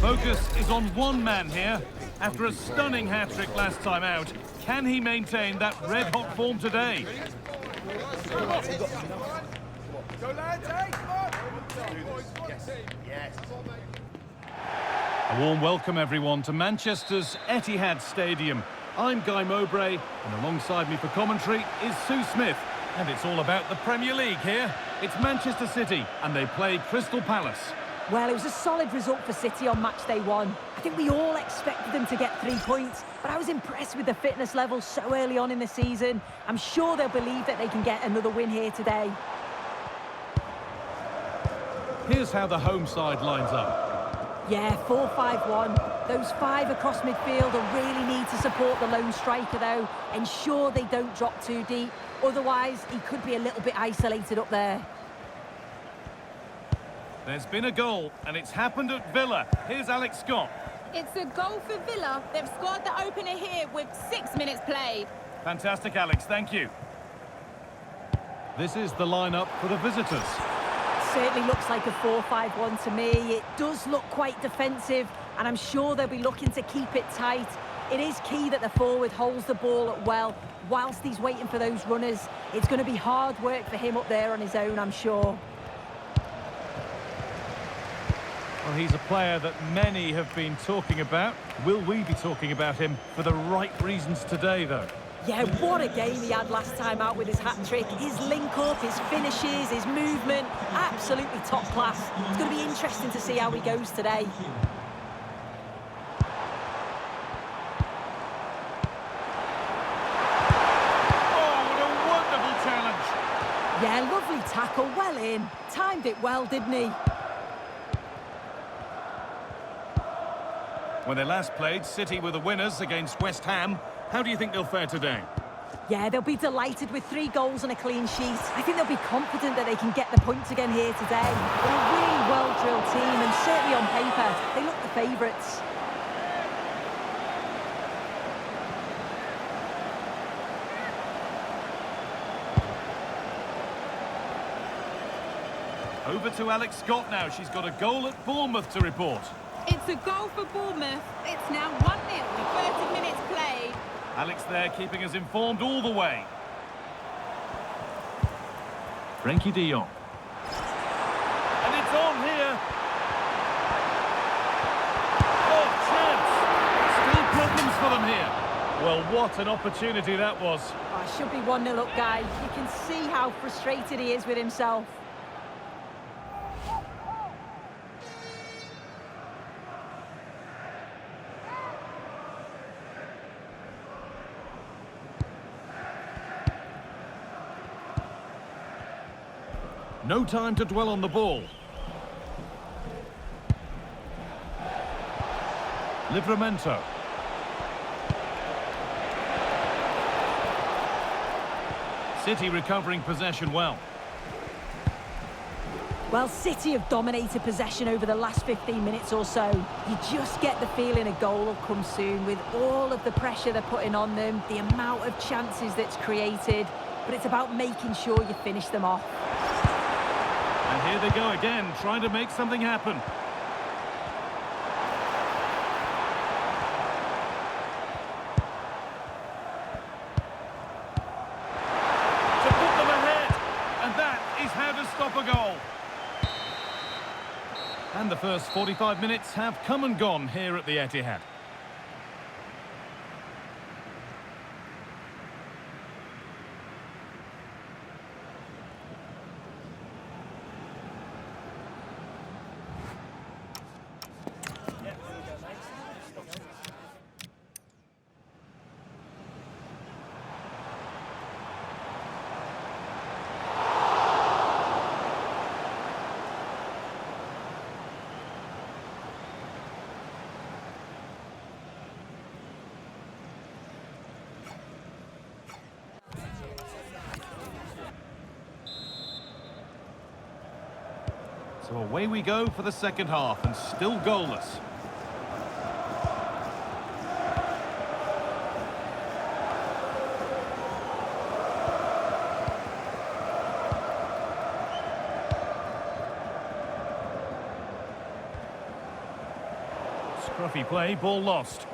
Focus is on one man here. After a stunning hat-trick last time out, can he maintain that red-hot form today? A warm welcome, everyone, to Manchester's Etihad Stadium. I'm Guy Mowbray, and alongside me for commentary is Sue Smith. And it's all about the Premier League here. It's Manchester City, and they play Crystal Palace. Well, it was a solid result for City on match day one. I think we all expected them to get 3 points, but I was impressed with the fitness level so early on in the season. I'm sure they'll believe that they can get another win here today. Here's how the home side lines up. Yeah, 4-5-1. Those 5 across midfield will really need to support the lone striker, though. Ensure they don't drop too deep. Otherwise, he could be a little bit isolated up there. There's been a goal, and it's happened at Villa. Here's Alex Scott. It's a goal for Villa. They've scored the opener here with 6 minutes played. Fantastic, Alex. Thank you. This is the lineup for the visitors. Certainly looks like a 4-5-1 to me. It does look quite defensive, and I'm sure they'll be looking to keep it tight. It is key that the forward holds the ball well whilst he's waiting for those runners. It's going to be hard work for him up there on his own, I'm sure. Well, he's a player that many have been talking about. Will we be talking about him for the right reasons today, though? Yeah, what a game he had last time out with his hat-trick. His link-up, his finishes, his movement, absolutely top class. It's going to be interesting to see how he goes today. Oh, what a wonderful challenge! Yeah, lovely tackle, well in. Timed it well, didn't he? When they last played, City were the winners against West Ham. How do you think they'll fare today? Yeah, they'll be delighted with 3 goals and a clean sheet. I think they'll be confident that they can get the points again here today. They're a really well-drilled team, and certainly on paper, they look the favourites. Over to Alex Scott now. She's got a goal at Bournemouth to report. It's a goal for Bournemouth. It's now 1-0 with 30 minutes played. Alex there keeping us informed all the way. Frenkie de Jong. And it's on here. Oh, chance. Still problems for them here. Well, what an opportunity that was. Oh, it should be 1-0 up, guys. You can see how frustrated he is with himself. No time to dwell on the ball. Livramento. City recovering possession well. Well, City have dominated possession over the last 15 minutes or so. You just get the feeling a goal will come soon with all of the pressure they're putting on them, the amount of chances that's created, but it's about making sure you finish them off. And here they go again, trying to make something happen. To put them ahead, and that is how to stop a goal. And the first 45 minutes have come and gone here at the Etihad. So away we go for the second half, and still goalless. Scruffy play, ball lost.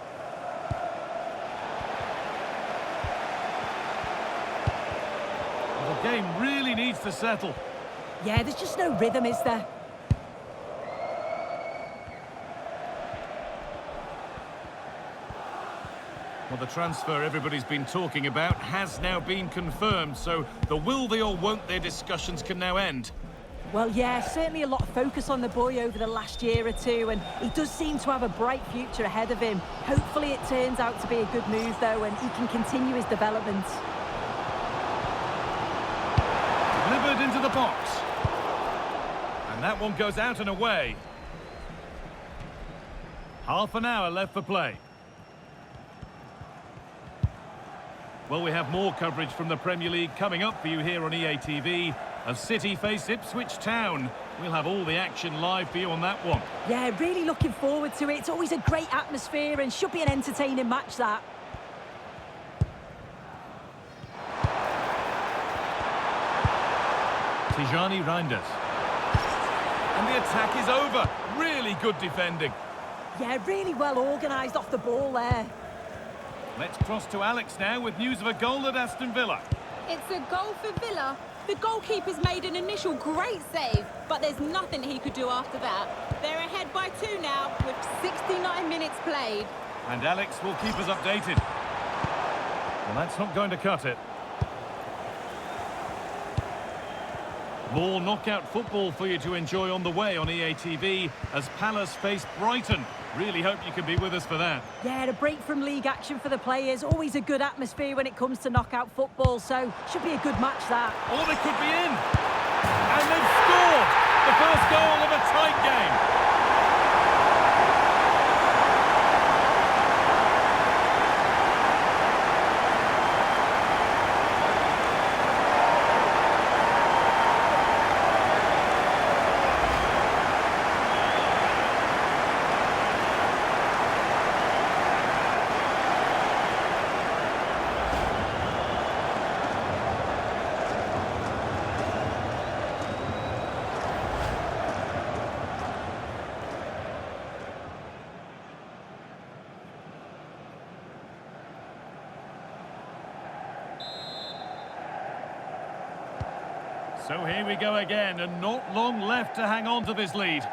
Well, the game really needs to settle. Yeah, there's just no rhythm, is there? Well, the transfer everybody's been talking about has now been confirmed, so the will they or won't they discussions can now end. Well, yeah, certainly a lot of focus on the boy over the last year or two, and he does seem to have a bright future ahead of him. Hopefully it turns out to be a good move, though, and he can continue his development. Delivered into the box. And that one goes out and away. Half an hour left for play. Well, we have more coverage from the Premier League coming up for you here on EA TV as City face Ipswich Town. We'll have all the action live for you on that one. Yeah, really looking forward to it. It's always a great atmosphere and should be an entertaining match, that. Tijani Reinders. And the attack is over. Really good defending. Yeah, really well organised off the ball there. Let's cross to Alex now with news of a goal at Aston Villa. It's a goal for Villa. The goalkeeper's made an initial great save, but there's nothing he could do after that. They're ahead by 2 now with 69 minutes played. And Alex will keep us updated. Well, that's not going to cut it. More knockout football for you to enjoy on the way on EA TV as Palace face Brighton. Really hope you can be with us for that. Yeah, a break from league action for the players. Always a good atmosphere when it comes to knockout football, so should be a good match, that. Or they could be in. And they've scored! The first goal of a tight game. So here we go again, and not long left to hang on to this lead.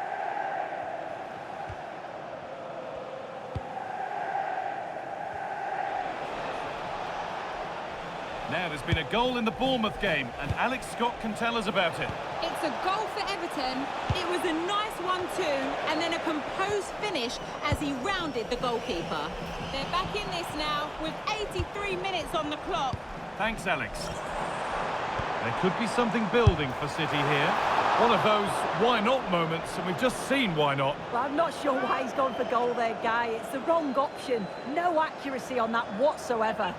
Now, there's been a goal in the Bournemouth game, and Alex Scott can tell us about it. It's a goal for Everton. It was a nice 1-2 and then a composed finish as he rounded the goalkeeper. They're back in this now with 83 minutes on the clock. Thanks, Alex. There could be something building for City here. One of those why-not moments, and we've just seen why not. Well, I'm not sure why he's gone for goal there, Guy. It's the wrong option. No accuracy on that whatsoever.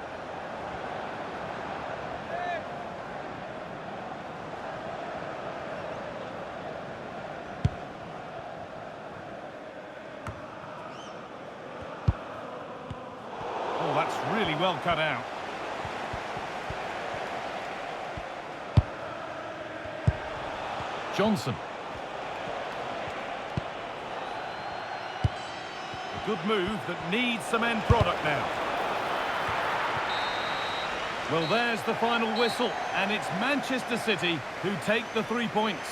Oh, that's really well cut out. Johnson. A good move that needs some end product now. Well, there's the final whistle, and it's Manchester City who take the 3 points.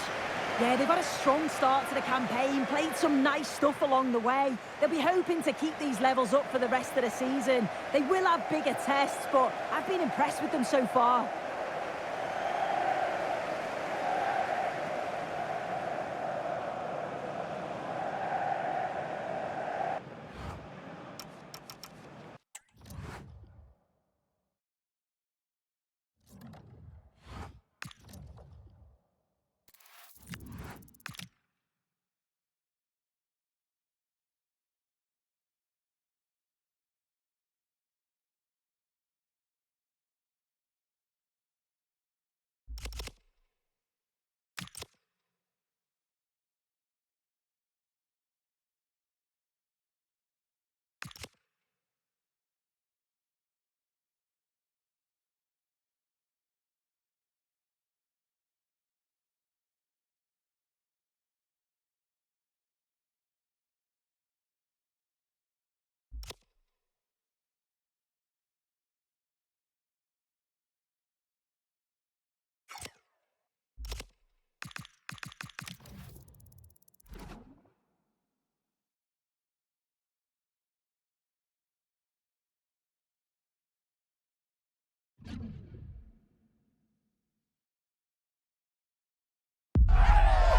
Yeah, they've had a strong start to the campaign, played some nice stuff along the way. They'll be hoping to keep these levels up for the rest of the season. They will have bigger tests, but I've been impressed with them so far.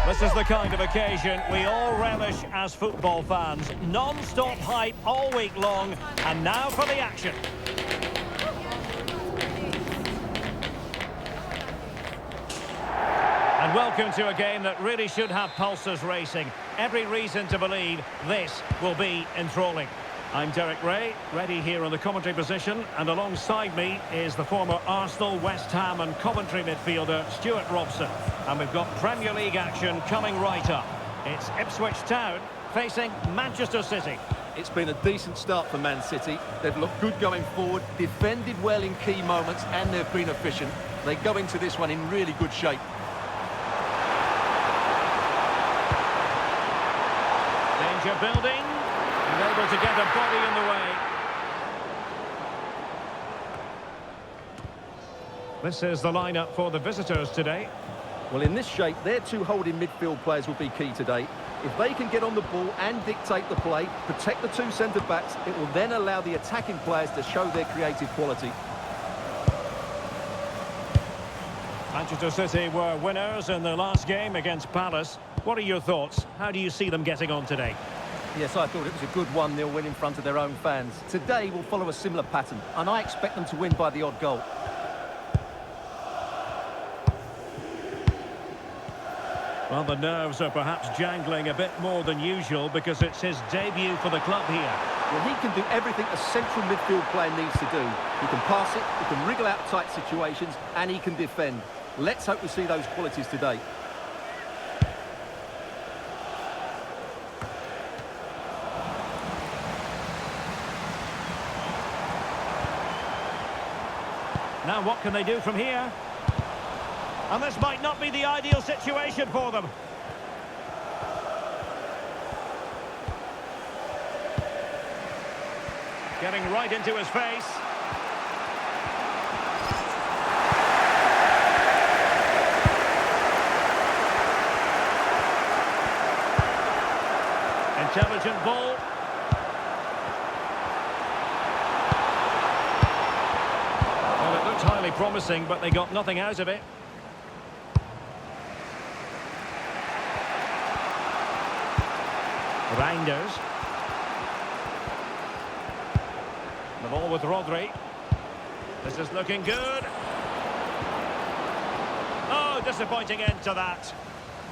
This is the kind of occasion we all relish as football fans. Non-stop hype all week long, and now for the action. And welcome to a game that really should have pulses racing. Every reason to believe this will be enthralling. I'm Derek Ray, ready here on the commentary position, and alongside me is the former Arsenal, West Ham and Coventry midfielder Stuart Robson. And we've got Premier League action coming right up. It's Ipswich Town facing Manchester City. It's been a decent start for Man City. They've looked good going forward, defended well in key moments, and they've been efficient. They go into this one in really good shape. Danger building. And able to get a body in the way. This is the lineup for the visitors today. Well, in this shape, their two holding midfield players will be key today. If they can get on the ball and dictate the play, protect the two centre-backs, it will then allow the attacking players to show their creative quality. Manchester City were winners in their last game against Palace. What are your thoughts? How do you see them getting on today? Yes, I thought it was a good 1-0 win in front of their own fans. Today will follow a similar pattern, and I expect them to win by the odd goal. Well, the nerves are perhaps jangling a bit more than usual because it's his debut for the club here. Well, he can do everything a central midfield player needs to do. He can pass it, he can wriggle out tight situations, and he can defend. Let's hope we see those qualities today. Now what can they do from here? And this might not be the ideal situation for them. Getting right into his face. Intelligent ball. Well, it looked highly promising, but they got nothing out of it. Reinders. The ball with Rodri. This is looking good. Oh, disappointing end to that.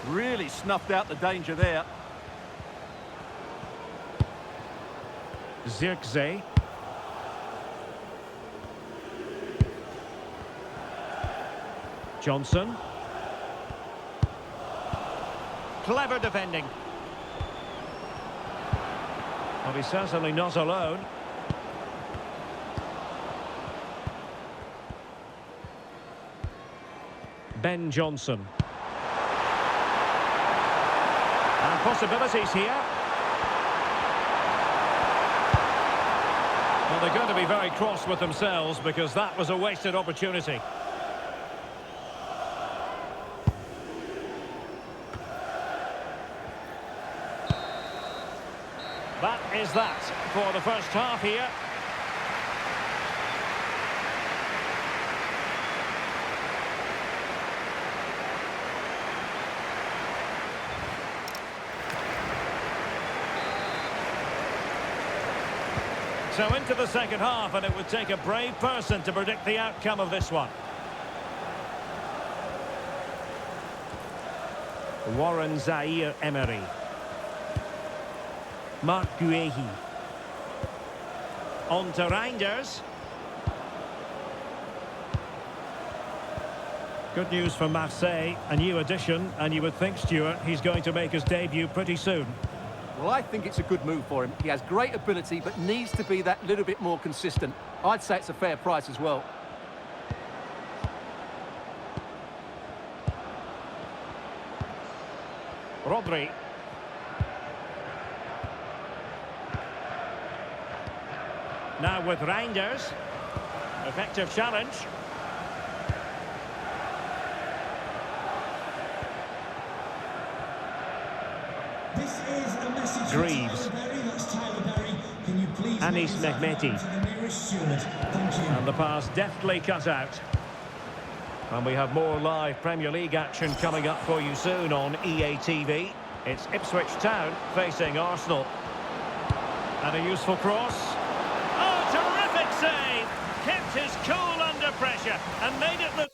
Really snuffed out the danger there. Zirkzee. Johnson. Clever defending. Well, he's certainly not alone. Ben Johnson. And possibilities here. Well, they're going to be very cross with themselves because that was a wasted opportunity. That is that for the first half here. So into the second half, and it would take a brave person to predict the outcome of this one. Warren Zaïre-Emery. Marc Guéhi. On to Reinders. Good news for Marseille, a new addition, and you would think, Stuart, he's going to make his debut pretty soon. Well, I think it's a good move for him. He has great ability, but needs to be that little bit more consistent. I'd say it's a fair price as well. Rodri. Now with Reinders. Effective challenge. This is a message Greaves. Anis Mehmeti. And the pass deftly cut out. And we have more live Premier League action coming up for you soon on EA TV. It's Ipswich Town facing Arsenal. And a useful cross. Oh, terrific save! Kept his cool under pressure and made it look...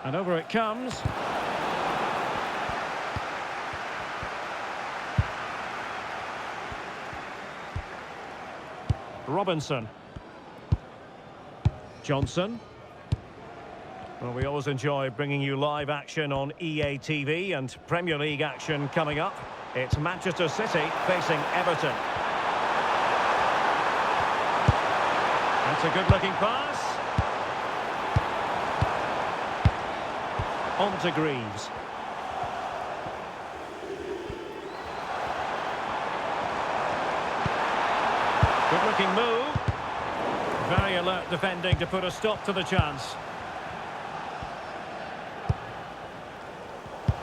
And over it comes. Robinson. Johnson. Well, we always enjoy bringing you live action on EA TV and Premier League action coming up. It's Manchester City facing Everton. That's a good-looking pass. On to Greaves. Good-looking move. Very alert defending to put a stop to the chance.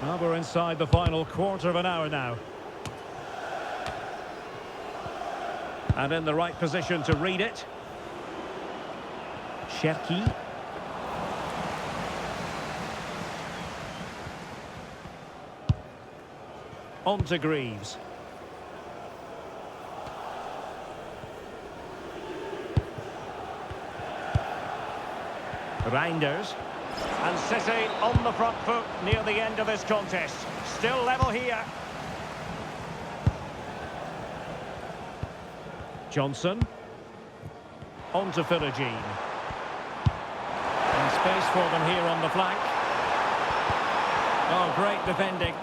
Well, we're inside the final quarter of an hour now. And in the right position to read it. Cherki. On to Greaves. Reinders. And City on the front foot near the end of this contest. Still level here. Johnson. On to Philogene. And space for them here on the flank. Oh, great defending.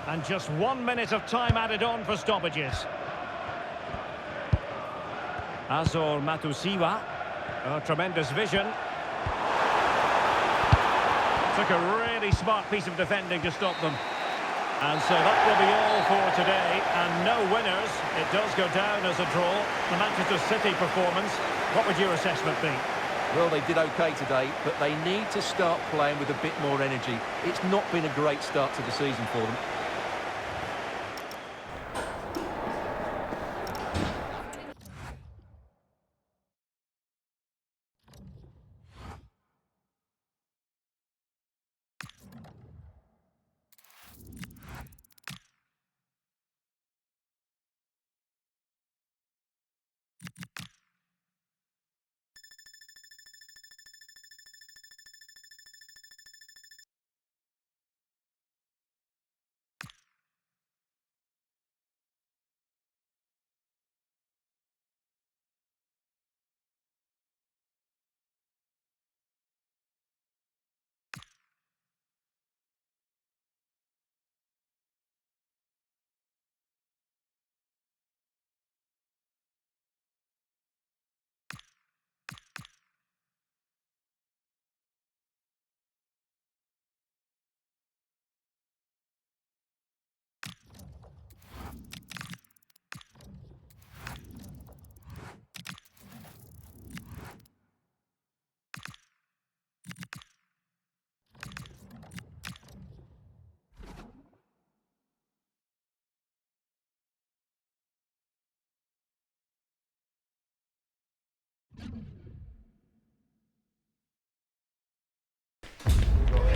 And just 1 minute of time added on for stoppages. Azor Matusiwa. Oh, tremendous vision. Took a really smart piece of defending to stop them. And so that will be all for today. And no winners. It does go down as a draw. The Manchester City performance. What would your assessment be? Well, they did OK today, but they need to start playing with a bit more energy. It's not been a great start to the season for them.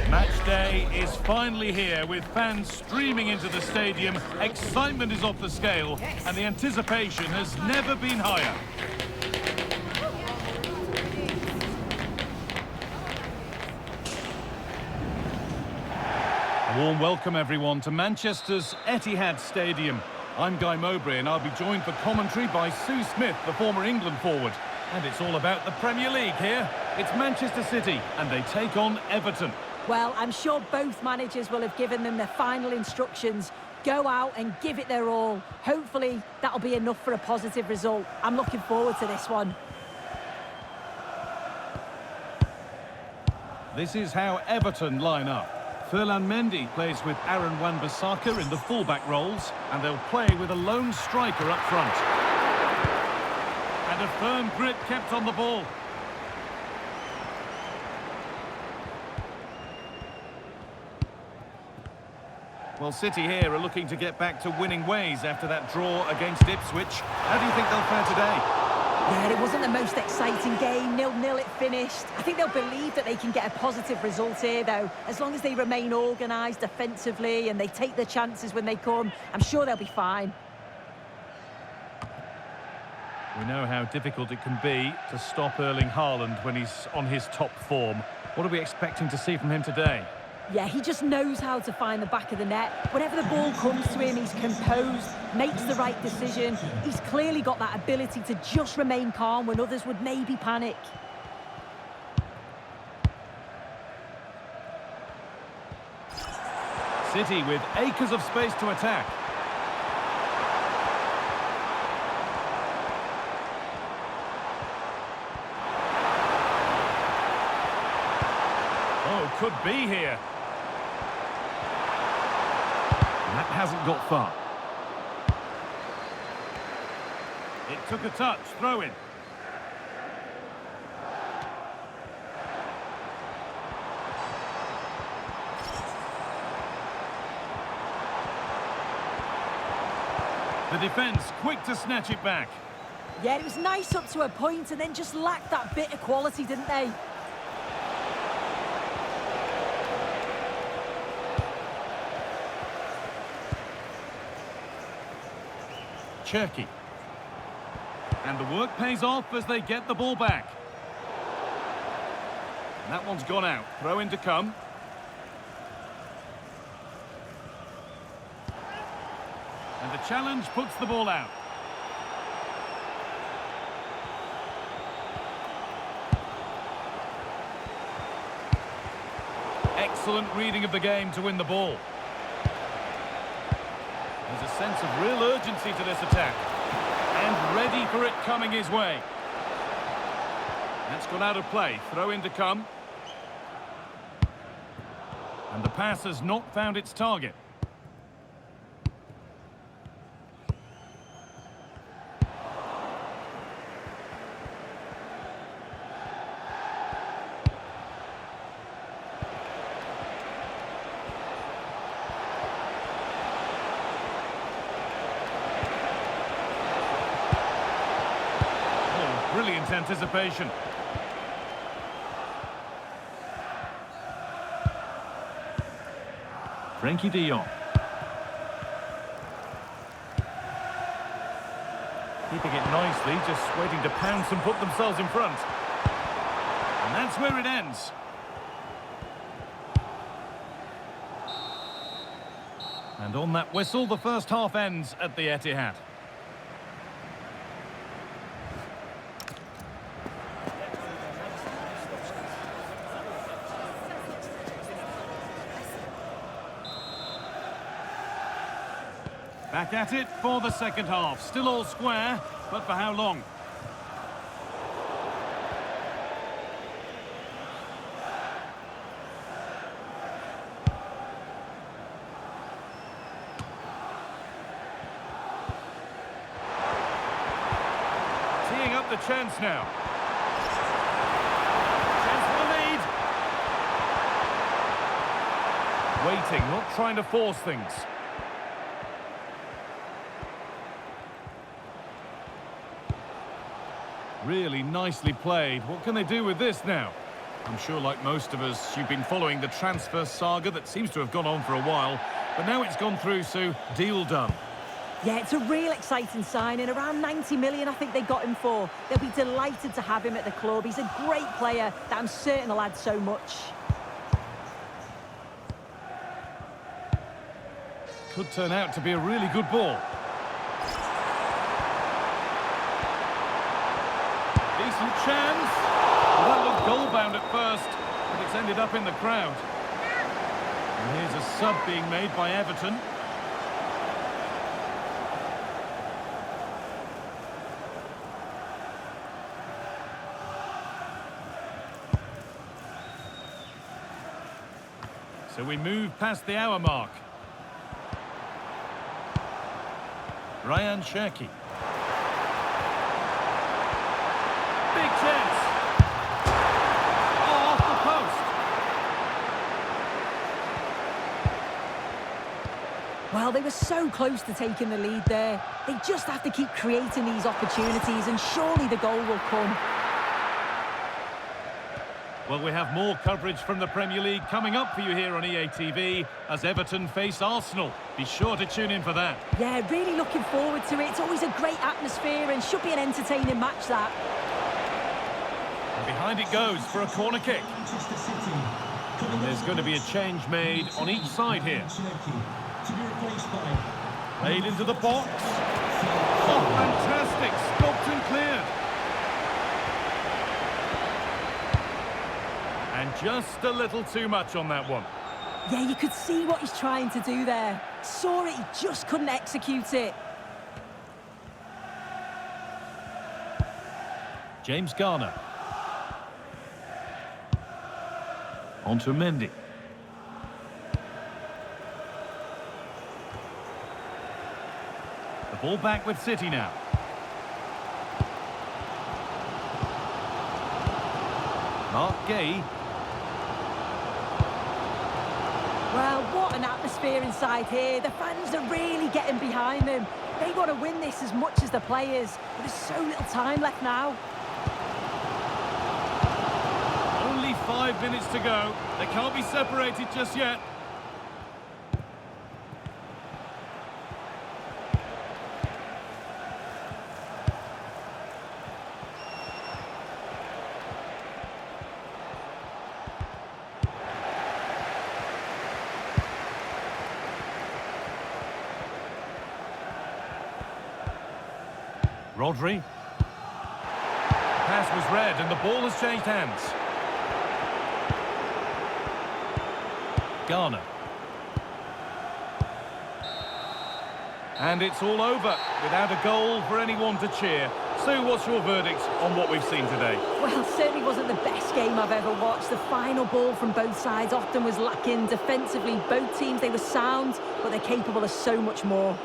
Match day is finally here with fans streaming into the stadium. Excitement is off the scale and the anticipation has never been higher. A warm welcome everyone to Manchester's Etihad Stadium. I'm Guy Mowbray and I'll be joined for commentary by Sue Smith, the former England forward. And it's all about the Premier League here. It's Manchester City and they take on Everton. Well, I'm sure both managers will have given them their final instructions. Go out and give it their all. Hopefully, that'll be enough for a positive result. I'm looking forward to this one. This is how Everton line up. Ferland Mendy plays with Aaron Wan-Bissaka in the fullback roles, and they'll play with a lone striker up front. And a firm grip kept on the ball. Well, City here are looking to get back to winning ways after that draw against Ipswich. How do you think they'll fare today? Yeah, it wasn't the most exciting game. 0-0 it finished. I think they'll believe that they can get a positive result here, though. As long as they remain organised defensively and they take their chances when they come, I'm sure they'll be fine. We know how difficult it can be to stop Erling Haaland when he's on his top form. What are we expecting to see from him today? Yeah, he just knows how to find the back of the net. Whenever the ball comes to him, he's composed, makes the right decision. He's clearly got that ability to just remain calm when others would maybe panic. City with acres of space to attack. Oh, could be here. That hasn't got far. It took a touch, throw in. The defence quick to snatch it back. Yeah, it was nice up to a point and then just lacked that bit of quality, didn't they? Cherki. And the work pays off as they get the ball back. And that one's gone out. Throw in to come. And the challenge puts the ball out. Excellent reading of the game to win the ball. There's a sense of real urgency to this attack. And ready for it coming his way. That's gone out of play. Throw in to come. And the pass has not found its target. Brilliant anticipation. Frenkie de Jong. Keeping it nicely, just waiting to pounce and put themselves in front. And that's where it ends. And on that whistle, the first half ends at the Etihad. Back at it for the second half. Still all square, but for how long? Teeing up the chance now. Chance for the lead. Waiting, not trying to force things. Really nicely played. What can they do with this now? I'm sure, like most of us, you've been following the transfer saga that seems to have gone on for a while. But now it's gone through, so deal done. Yeah, it's a real exciting signing. Around 90 million, I think they got him for. They'll be delighted to have him at the club. He's a great player that I'm certain will add so much. Could turn out to be a really good ball. Decent chance. Well, that looked goal-bound at first, but it's ended up in the crowd. And here's a sub being made by Everton. So we move past the hour mark. Ryan Cherki. Big chance. Oh, off the post. Well, they were so close to taking the lead there. They just have to keep creating these opportunities and surely the goal will come. Well, we have more coverage from the Premier League coming up for you here on EA TV as Everton face Arsenal. Be sure to tune in for that. Yeah, really looking forward to it. It's always a great atmosphere and should be an entertaining match, that. And behind it goes for a corner kick. Manchester City. And there's going to be a change made on each side here. To be replaced by... Played into the box. Oh, fantastic. Stopped and cleared. And just a little too much on that one. Yeah, you could see what he's trying to do there. Saw it, he just couldn't execute it. James Garner. On to Mendy. The ball back with City now. Mark Gay. Well, what an atmosphere inside here. The fans are really getting behind them. They want to win this as much as the players. But there's so little time left now. Only 5 minutes to go. They can't be separated just yet. Rodri. Pass was read and the ball has changed hands. Garner. And it's all over without a goal for anyone to cheer. Sue, what's your verdict on what we've seen today? Well, certainly wasn't the best game I've ever watched. The final ball from both sides often was lacking. Defensively, both teams, they were sound, but they're capable of so much more.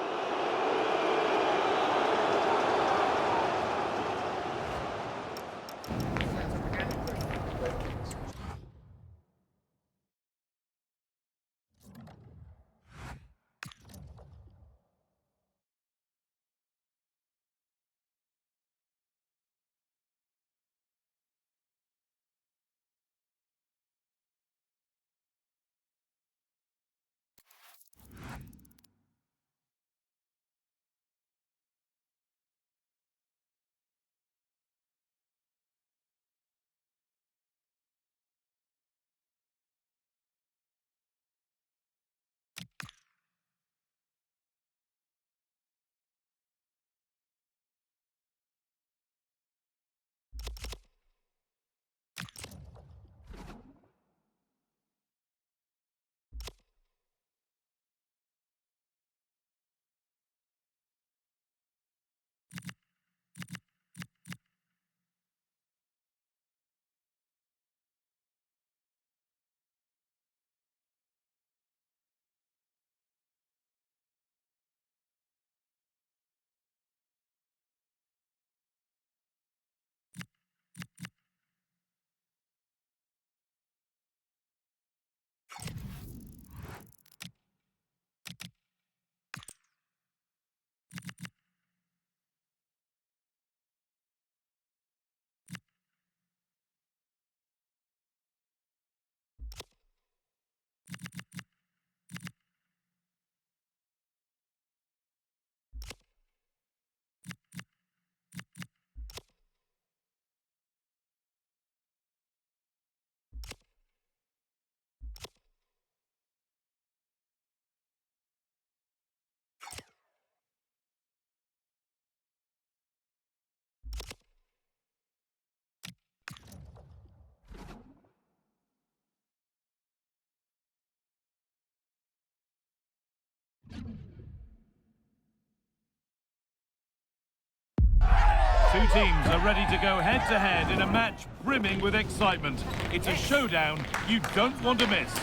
Two teams are ready to go head-to-head in a match brimming with excitement. It's a showdown you don't want to miss.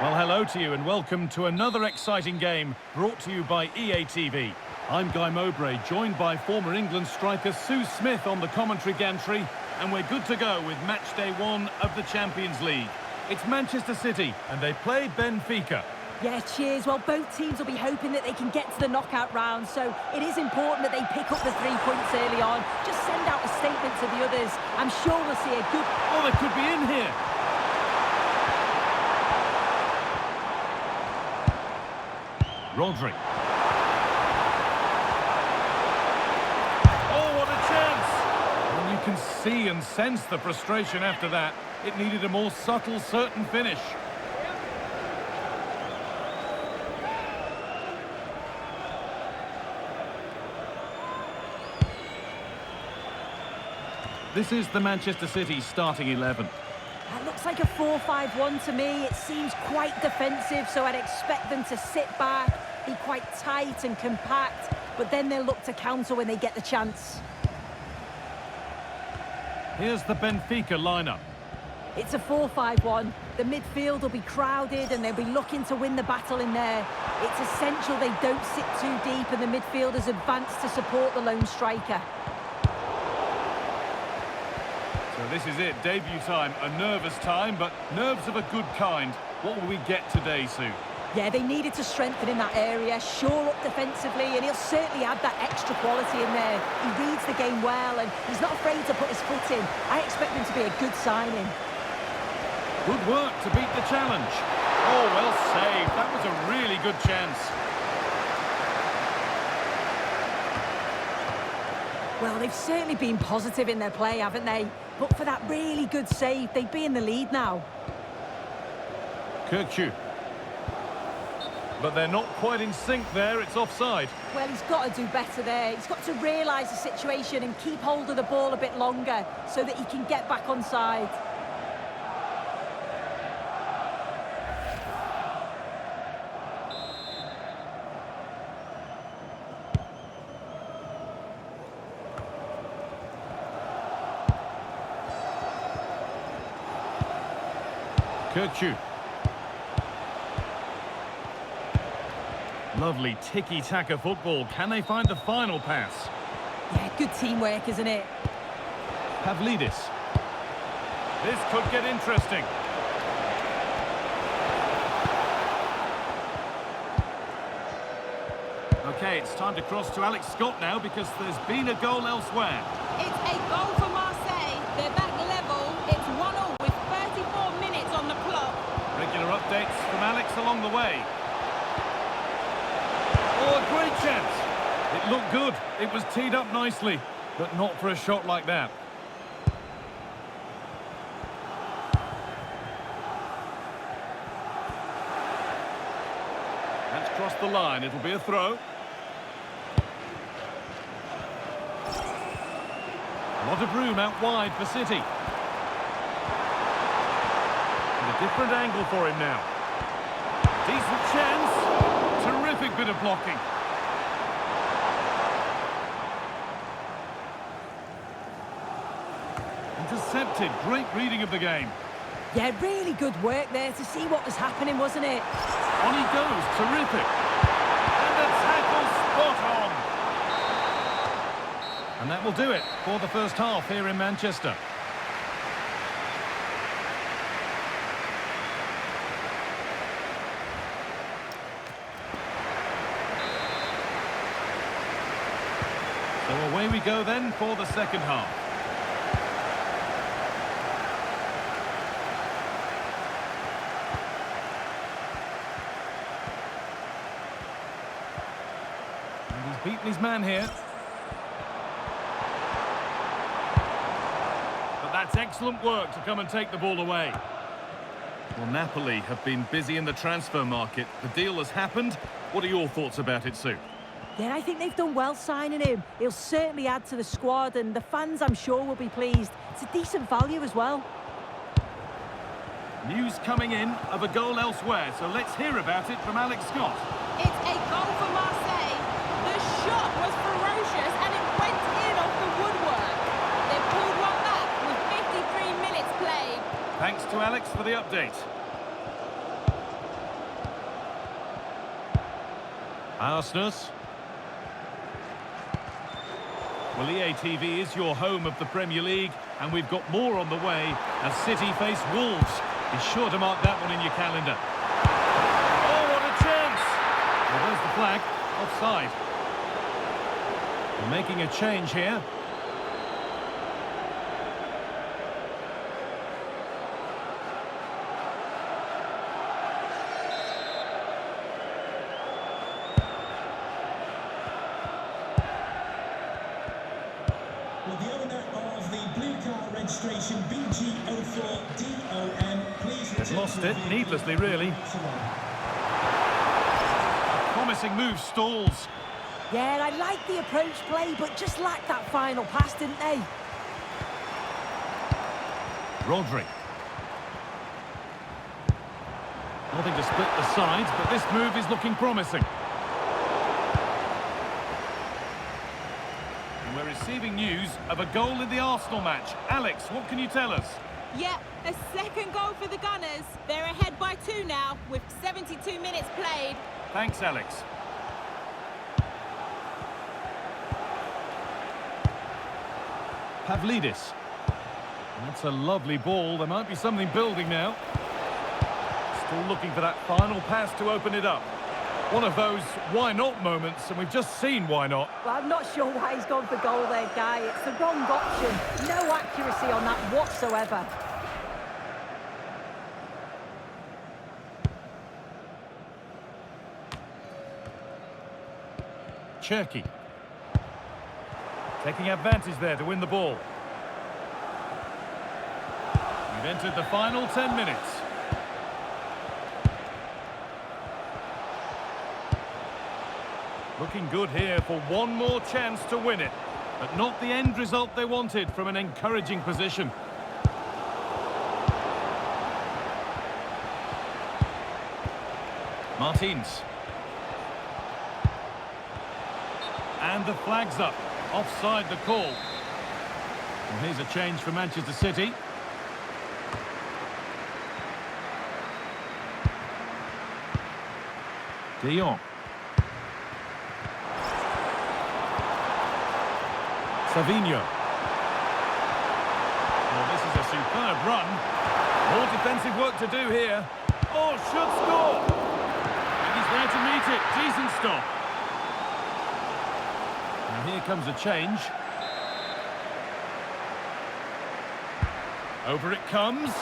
Well, hello to you and welcome to another exciting game brought to you by EA TV. I'm Guy Mowbray, joined by former England striker Sue Smith on the commentary gantry, and we're good to go with match day 1 of the Champions League. It's Manchester City, and they play Benfica. Yeah, cheers. Well, both teams will be hoping that they can get to the knockout round, so it is important that they pick up the 3 points early on. Just send out a statement to the others. I'm sure we'll see a good... Oh, they could be in here. Rodri. Oh, what a chance! And you can see and sense the frustration after that. It needed a more subtle, certain finish. This is the Manchester City starting 11. That looks like a 4-5-1 to me. It seems quite defensive, so I'd expect them to sit back, be quite tight and compact, but then they'll look to counter when they get the chance. Here's the Benfica lineup. It's a 4-5-1. The midfield will be crowded and they'll be looking to win the battle in there. It's essential they don't sit too deep and the midfielders advance to support the lone striker. So this is it, debut time, a nervous time, but nerves of a good kind. What will we get today, Sue? Yeah, they needed to strengthen in that area, shore up defensively, and he'll certainly add that extra quality in there. He reads the game well, and he's not afraid to put his foot in. I expect him to be a good signing. Good work to beat the challenge. Oh, well saved. That was a really good chance. Well, they've certainly been positive in their play, haven't they? But for that really good save, they'd be in the lead now. Kirkju. But they're not quite in sync there. It's offside. Well, he's got to do better there. He's got to realise the situation and keep hold of the ball a bit longer so that he can get back on side. Kirkju. Lovely tiki-taka football. Can they find the final pass? Yeah, good teamwork, isn't it? Pavlidis. This could get interesting. Okay, it's time to cross to Alex Scott now because there's been a goal elsewhere. It's a goal for Marseille. They're back level. It's 1-1 with 34 minutes on the clock. Regular updates from Alex along the way. Oh, a great chance. It looked good. It was teed up nicely, but not for a shot like that. That's crossed the line. It'll be a throw. A lot of room out wide for City. And a different angle for him now. Decent chance. Terrific bit of blocking. Intercepted. Great reading of the game. Yeah, really good work there to see what was happening, wasn't it? On he goes. Terrific. And the tackle spot on. And that will do it for the first half here in Manchester. So away we go then for the second half. And he's beaten his man here. But that's excellent work to come and take the ball away. Well, Napoli have been busy in the transfer market. The deal has happened. What are your thoughts about it, Sue? Yeah, I think they've done well signing him. He'll certainly add to the squad, and the fans, I'm sure, will be pleased. It's a decent value as well. News coming in of a goal elsewhere, so let's hear about it from Alex Scott. It's a goal for Marseille. The shot was ferocious and it went in off the woodwork. They pulled one back with 53 minutes played. Thanks to Alex for the update. Arsenal. Well, EA TV is your home of the Premier League, and we've got more on the way as City face Wolves. Be sure to mark that one in your calendar. Oh, what a chance! Well, there's the flag. Offside. They're making a change here. Will the owner of the blue car registration BG04DOM please They've lost it needlessly, really. Promising move stalls. Yeah, I like the approach play, but just lacked that final pass, didn't they? Rodri. Nothing to split the sides, but this move is looking promising. And we're receiving news of a goal in the Arsenal match. Alex, what can you tell us? Yep, a second goal for the Gunners. They're ahead by 2 now with 72 minutes played. Thanks, Alex. Pavlidis. That's a lovely ball. There might be something building now. Still looking for that final pass to open it up. One of those why not moments, and we've just seen why not. Well, I'm not sure why he's gone for goal there, Guy. It's the wrong option. No accuracy on that whatsoever. Cherki. Taking advantage there to win the ball. We've entered the final 10 minutes. Looking good here for one more chance to win it, but not the end result they wanted from an encouraging position. Martins. And the flag's up. Offside the call. Well, here's a change for Manchester City. De Jong. Savinho. Well, this is a superb run. More defensive work to do here. Oh, should score. And he's there to meet it. Decent stop. And here comes a change. Over it comes.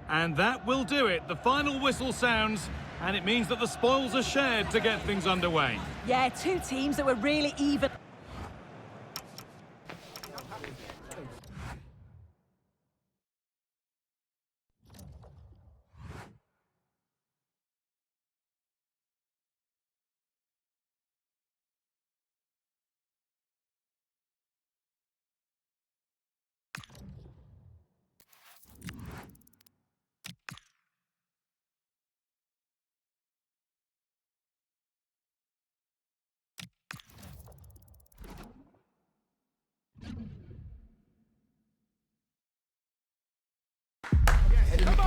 And that will do it. The final whistle sounds, and it means that the spoils are shared to get things underway. Yeah, two teams that were really even.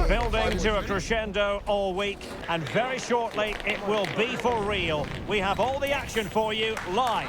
Building to a crescendo all week, and very shortly it will be for real. We have all the action for you live.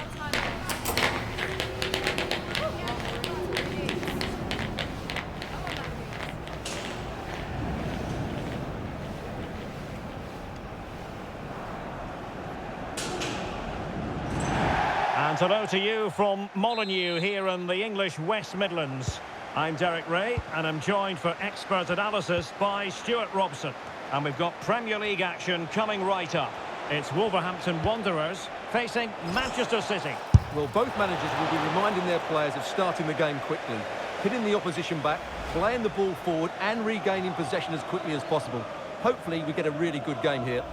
And hello to you from Molineux here in the English West Midlands. I'm Derek Ray, and I'm joined for expert analysis by Stuart Robson. And we've got Premier League action coming right up. It's Wolverhampton Wanderers facing Manchester City. Well, both managers will be reminding their players of starting the game quickly, hitting the opposition back, playing the ball forward and regaining possession as quickly as possible. Hopefully we get a really good game here.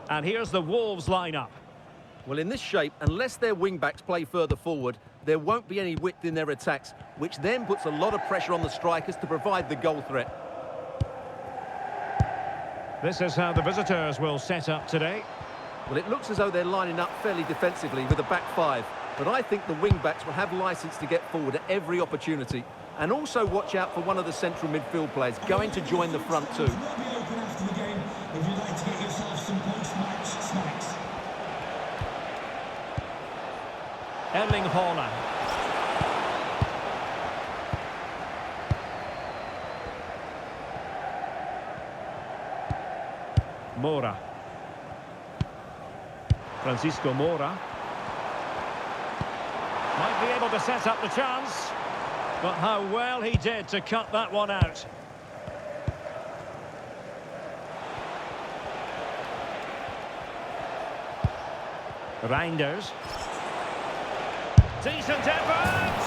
And here's the Wolves lineup. Well, in this shape, unless their wing-backs play further forward, there won't be any width in their attacks, which then puts a lot of pressure on the strikers to provide the goal threat. This is how the visitors will set up today. Well, it looks as though they're lining up fairly defensively with a back five, but I think the wing-backs will have licence to get forward at every opportunity. And also watch out for one of the central midfield players going to join the front too. Will be open after the game if you'd like to get yourself some post-match snacks. Erling Haaland. Moura. Francisco Moura. Might be able to set up the chance. But how well he did to cut that one out. Reinders. Decent effort!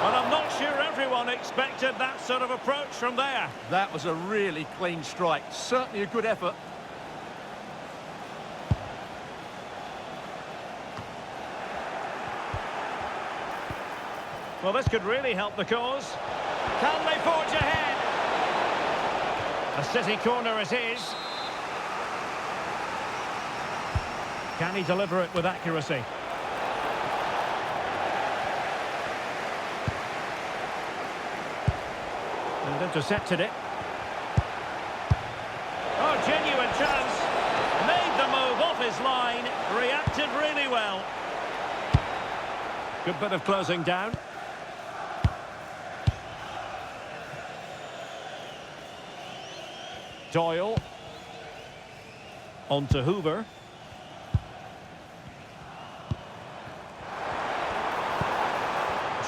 But I'm not sure everyone expected that sort of approach from there. That was a really clean strike. Certainly a good effort. Well, this could really help the cause. Can they forge ahead? A City corner it is. Can he deliver it with accuracy? And intercepted it. Oh, genuine chance. Made the move off his line. Reacted really well. Good bit of closing down. Doyle. On to Hoover.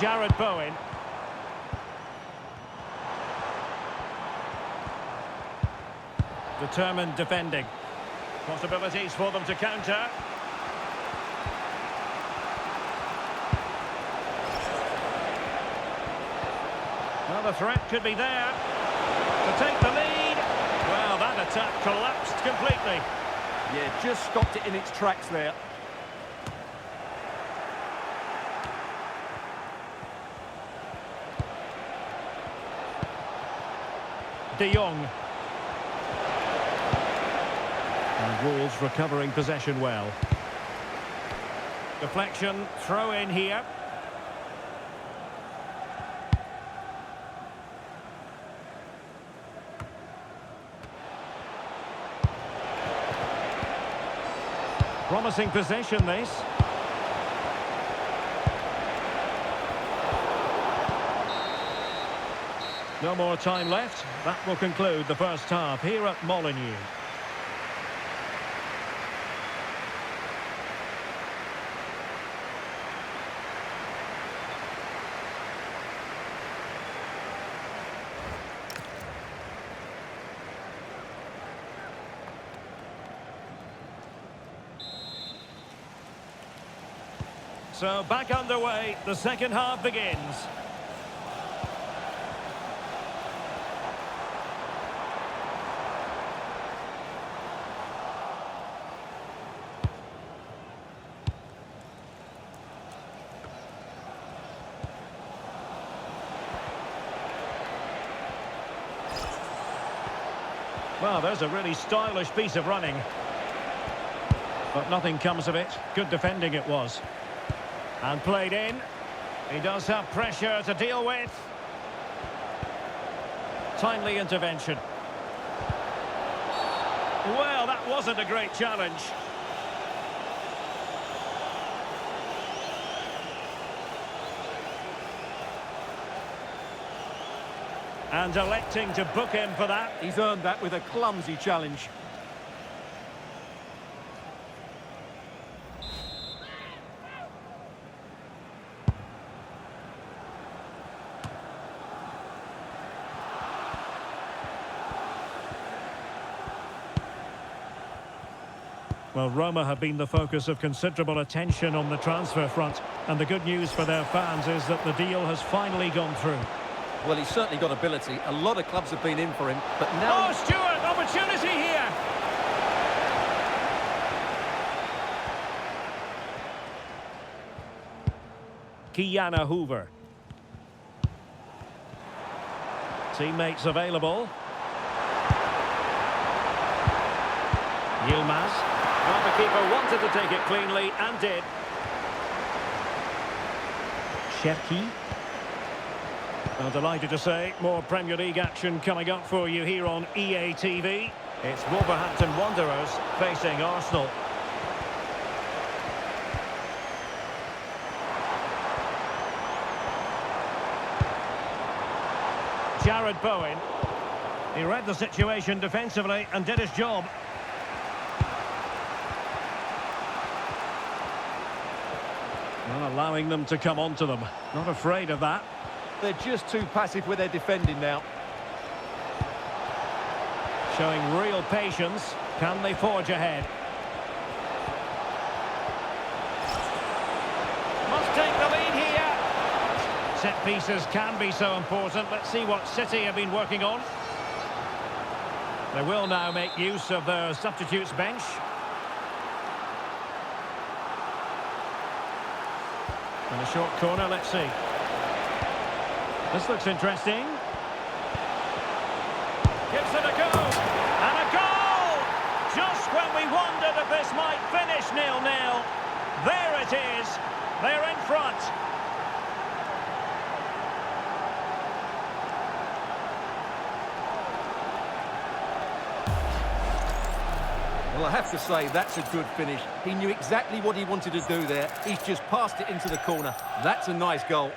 Jared Bowen. Determined defending. Possibilities for them to counter. Well, the threat could be there to take the lead. Well, that attack collapsed completely. Yeah, just stopped it in its tracks there. De Jong. And Wolves recovering possession well. Deflection, throw in here. Promising possession, this. No more time left. That will conclude the first half here at Molineux. So back underway, the second half begins. Well, there's a really stylish piece of running. But nothing comes of it. Good defending it was. And played in. He does have pressure to deal with. Timely intervention. Well, that wasn't a great challenge. And electing to book him for that. He's earned that with a clumsy challenge. Well, Roma have been the focus of considerable attention on the transfer front. And the good news for their fans is that the deal has finally gone through. Well, he's certainly got ability. A lot of clubs have been in for him, but now... Oh, Stewart, opportunity here! Kiana Hoover. Teammates available. Yilmaz. Well, the keeper wanted to take it cleanly and did. Cherki. Well, delighted to say, more Premier League action coming up for you here on EA TV. It's Wolverhampton Wanderers facing Arsenal. Jared Bowen. He read the situation defensively and did his job. Not allowing them to come onto them. Not afraid of that. They're just too passive with their defending now. Showing real patience. Can they forge ahead? Must take the lead here. Set pieces can be so important. Let's see what City have been working on. They will now make use of their substitutes bench. And a short corner, let's see. This looks interesting. Gives it a go. And a goal! Just when we wondered if this might finish 0-0. There it is. They're in front. Well, I have to say, that's a good finish. He knew exactly what he wanted to do there. He's just passed it into the corner. That's a nice goal.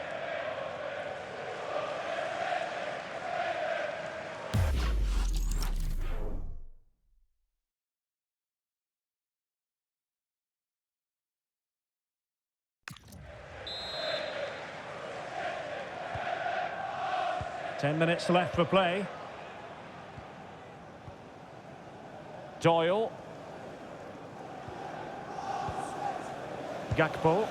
Ten minutes left for play. Doyle. Gakpo.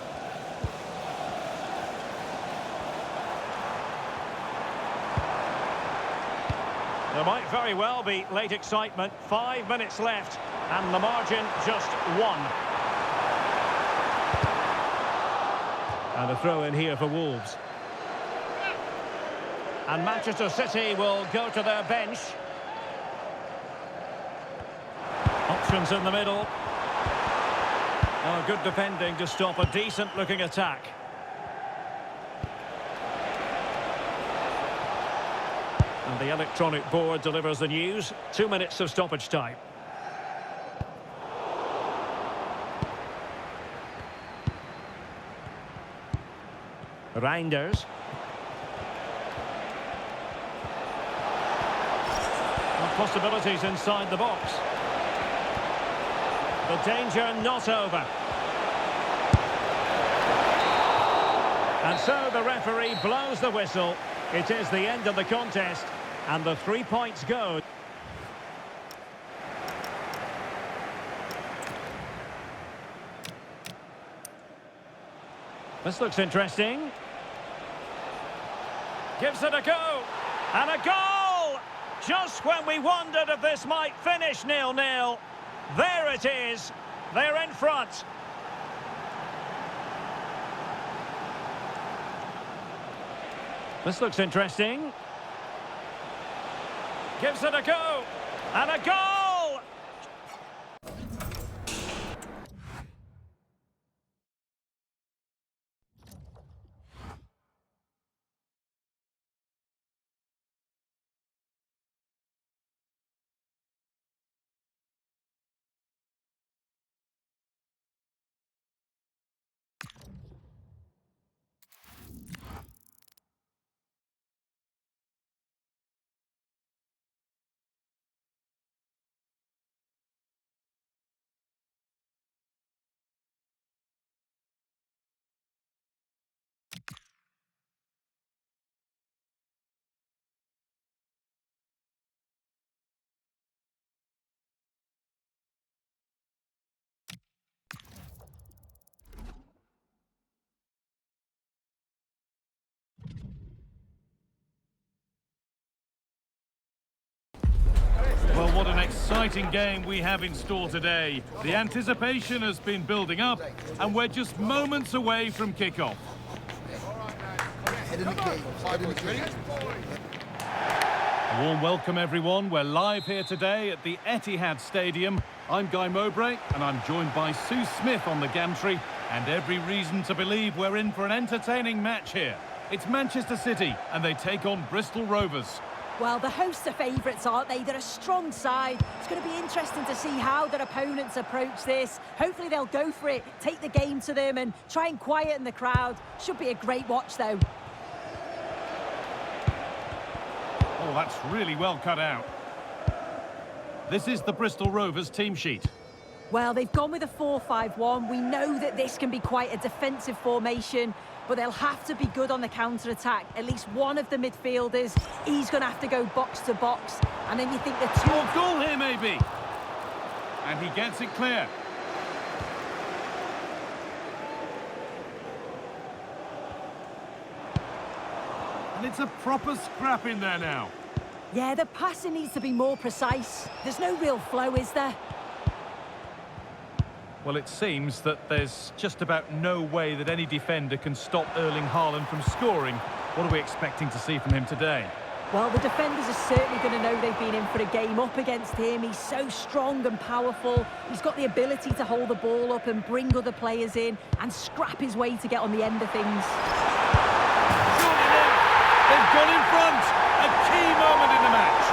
There might very well be late excitement. 5 minutes left, and the margin just 1. And a throw in here for Wolves. And Manchester City will go to their bench. Options in the middle. Oh, good defending to stop a decent-looking attack. And the electronic board delivers the news. 2 minutes of stoppage time. Reinders. Possibilities inside the box. The danger not over. And so the referee blows the whistle. It is the end of the contest, and the 3 points go. This looks interesting. Gives it a go. And a goal! Just when we wondered if this might finish 0-0. There it is. They're in front. This looks interesting. Gives it a go. And a goal! exciting game we have in store today. The anticipation has been building up, and we're just moments away from kickoff. Head in the cage. Head in the cage. A warm welcome, everyone. We're live here today at the Etihad Stadium. I'm Guy Mowbray, and I'm joined by Sue Smith on the gantry, and every reason to believe we're in for an entertaining match here. It's Manchester City, and they take on Bristol Rovers. Well, the hosts are favourites, aren't they? They're a strong side. It's going to be interesting to see how their opponents approach this. Hopefully they'll go for it, take the game to them and try and quieten the crowd. Should be a great watch, though. Oh, that's really well cut out. This is the Bristol Rovers team sheet. Well, they've gone with a 4-5-1. We know that this can be quite a defensive formation, but they'll have to be good on the counter-attack. At least one of the midfielders, he's going to have to go box to box. And then you think the two... Oh, goal here, maybe. And he gets it clear. And it's a proper scrap in there now. Yeah, the passing needs to be more precise. There's no real flow, is there? Well, it seems that there's just about no way that any defender can stop Erling Haaland from scoring. What are we expecting to see from him today? Well, the defenders are certainly going to know they've been in for a game up against him. He's so strong and powerful. He's got the ability to hold the ball up and bring other players in and scrap his way to get on the end of things. Surely now, they've gone in front. A key moment in the match.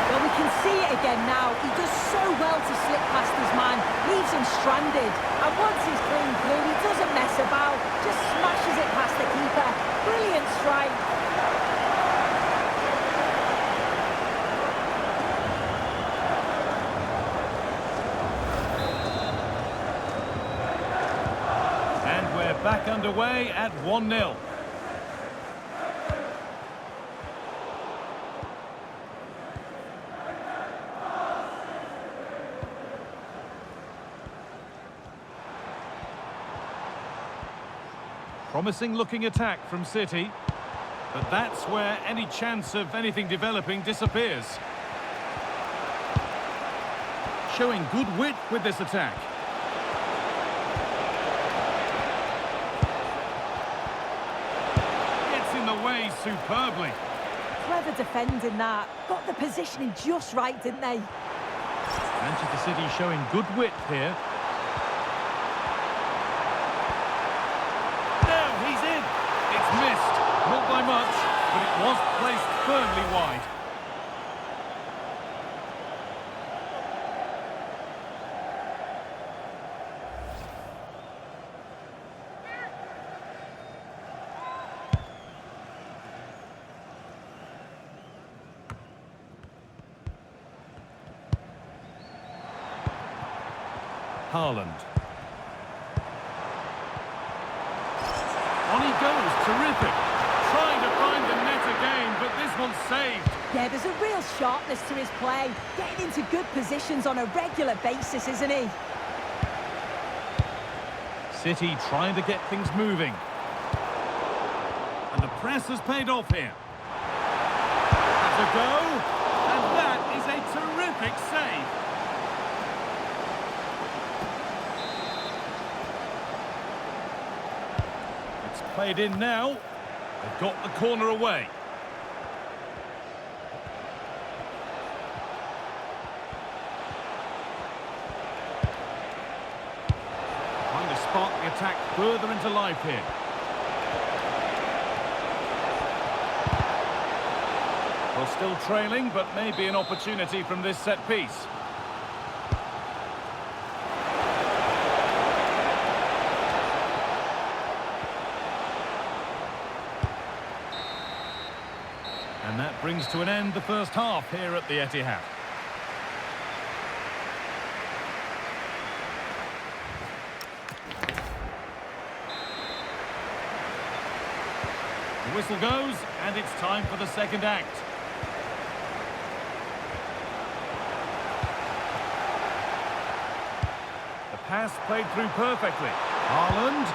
Well, we can see it again now. He does so well to slip past his man, leaves him stranded. And once he's clean through, he doesn't mess about, just smashes it past the keeper. Brilliant strike. And we're back underway at 1-0. Promising looking attack from City, but that's where any chance of anything developing disappears. Showing good wit with this attack. Gets in the way superbly. Clever defending that. Got the positioning just right, didn't they? Manchester City showing good wit here. Missed, not by much, but it was placed firmly wide. Haaland. On he goes, terrific. Trying to find the net again, but this one's saved. Yeah, there's a real sharpness to his play. Getting into good positions on a regular basis, isn't he? City trying to get things moving. And the press has paid off here. That's a go. And that is a terrific save. Played in now. They've got the corner away. Trying to spark the attack further into life here. Well, still trailing, but maybe an opportunity from this set piece. And that brings to an end the first half here at the Etihad. The whistle goes, and it's time for the second act. The pass played through perfectly. Haaland.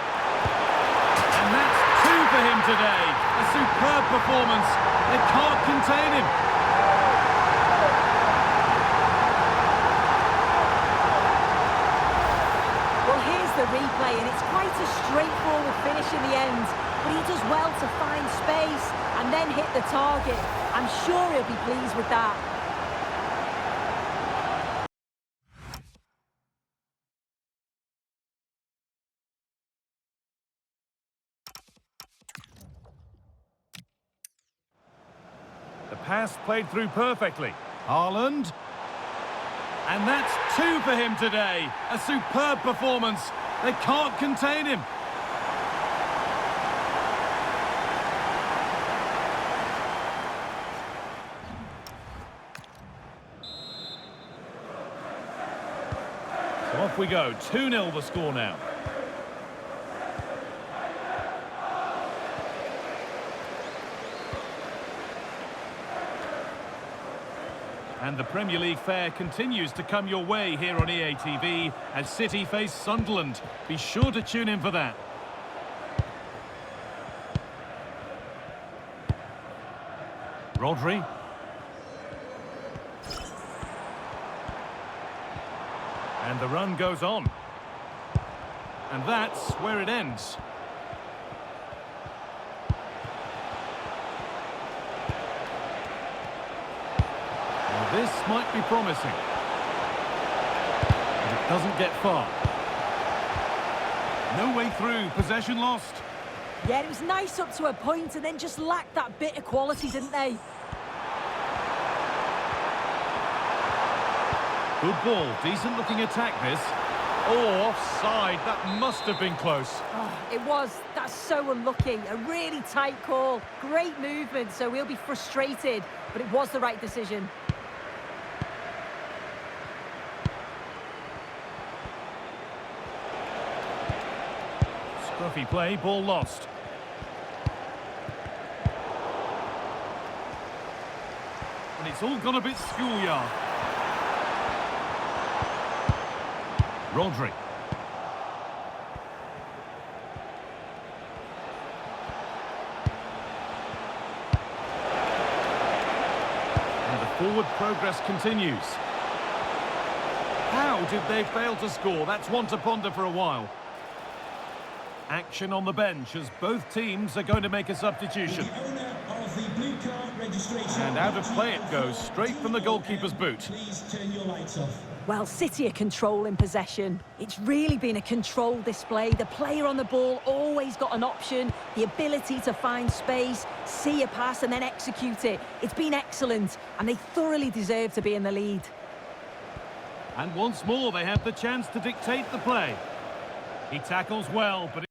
And that's 2-1. two for him today. A superb performance. They can't contain him. Well, here's the replay, and it's quite a straightforward finish in the end. But he does well to find space and then hit the target. I'm sure he'll be pleased with that. The pass played through perfectly. Haaland. And that's two for him today. A superb performance. They can't contain him. So off we go. 2-0 the score now. And the Premier League fare continues to come your way here on EA TV as City face Sunderland. Be sure to tune in for that. Rodri. And the run goes on. And that's where it ends. This might be promising. But it doesn't get far. No way through. Possession lost. Yeah, it was nice up to a point and then just lacked that bit of quality, didn't they? Good ball. Decent looking attack this. Oh, offside. That must have been close. Oh, it was. That's so unlucky. A really tight call. Great movement, so we'll be frustrated. But it was the right decision. Scruffy play, ball lost. And it's all gone a bit schoolyard. Rodri. And the forward progress continues. How did they fail to score? That's one to ponder for a while. Action on the bench as both teams are going to make a substitution. The owner of the blue card registration. And out of play it goes, straight from the goalkeeper's boot. Please turn your lights off. Well, City are controlling possession. It's really been a controlled display. The player on the ball always got an option, the ability to find space, see a pass and then execute it. It's been excellent, and they thoroughly deserve to be in the lead. And once more they have the chance to dictate the play. He tackles well, but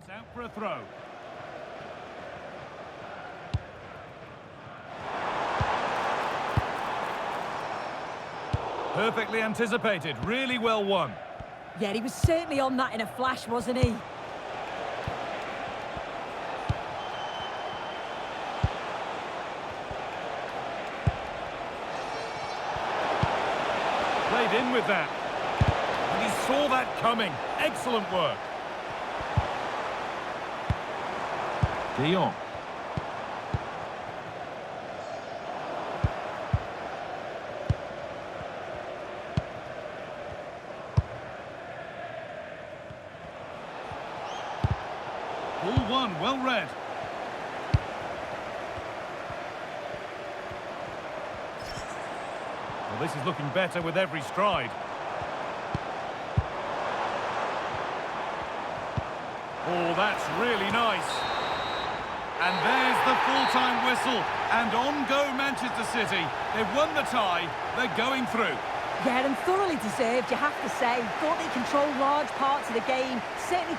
It's out for a throw. Perfectly anticipated, really well won. Yeah, he was certainly on that in a flash, wasn't he? Played in with that. And he saw that coming. Excellent work. De Jong. Ball one, well read. Well, this is looking better with every stride. Oh, that's really nice. And there's the full-time whistle. And on go Manchester City. They've won the tie. They're going through. Yeah, and thoroughly deserved, you have to say. Thought they controlled large parts of the game. Certainly.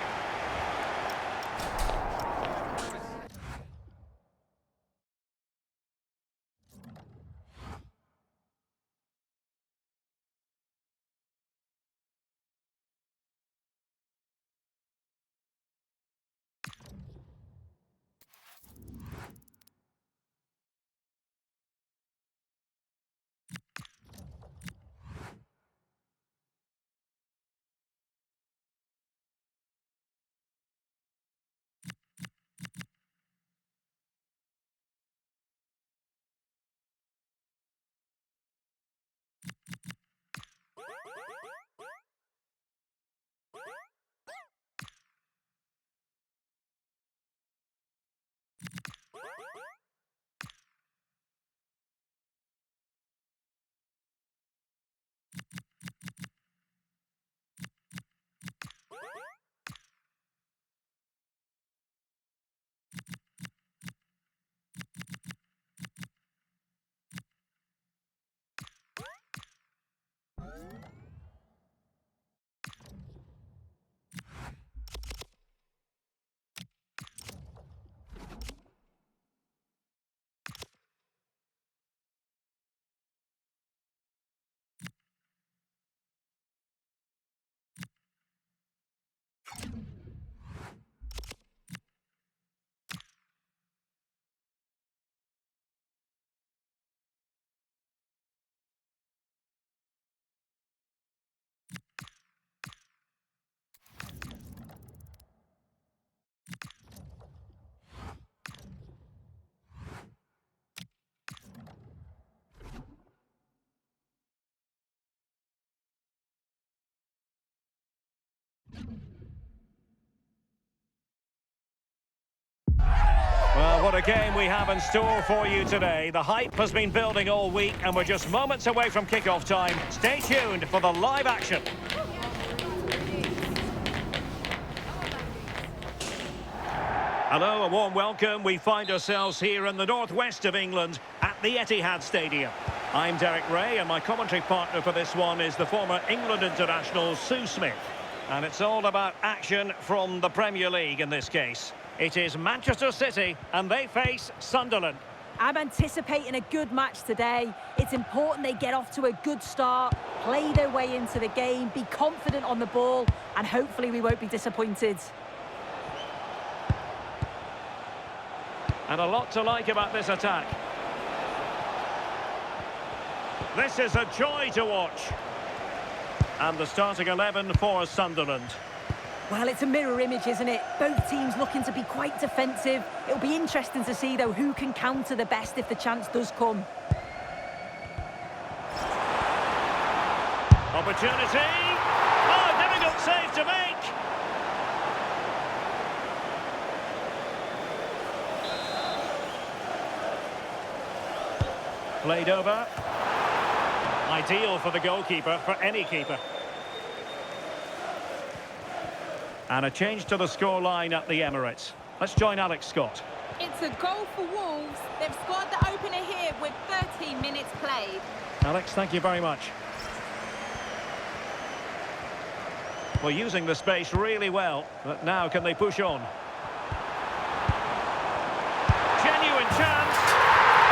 Well, what a game we have in store for you today. The hype has been building all week and we're just moments away from kick-off time. Stay tuned for the live action. Hello, a warm welcome. We find ourselves here in the northwest of England at the Etihad Stadium. I'm Derek Ray and my commentary partner for this one is the former England international Sue Smith. And it's all about action from the Premier League in this case. It is Manchester City and they face Sunderland. I'm anticipating a good match today. It's important they get off to a good start, play their way into the game, be confident on the ball, and hopefully we won't be disappointed. And a lot to like about this attack. This is a joy to watch. And the starting 11 for Sunderland. Well, it's a mirror image, isn't it? Both teams looking to be quite defensive. It'll be interesting to see, though, who can counter the best if the chance does come. Opportunity. Oh, difficult save to make. Played over. Ideal for the goalkeeper, for any keeper. And a change to the scoreline at the Emirates. Let's join Alex Scott. It's a goal for Wolves. They've scored the opener here with 13 minutes played. Alex, thank you very much. Well, using the space really well, but now can they push on? Genuine chance.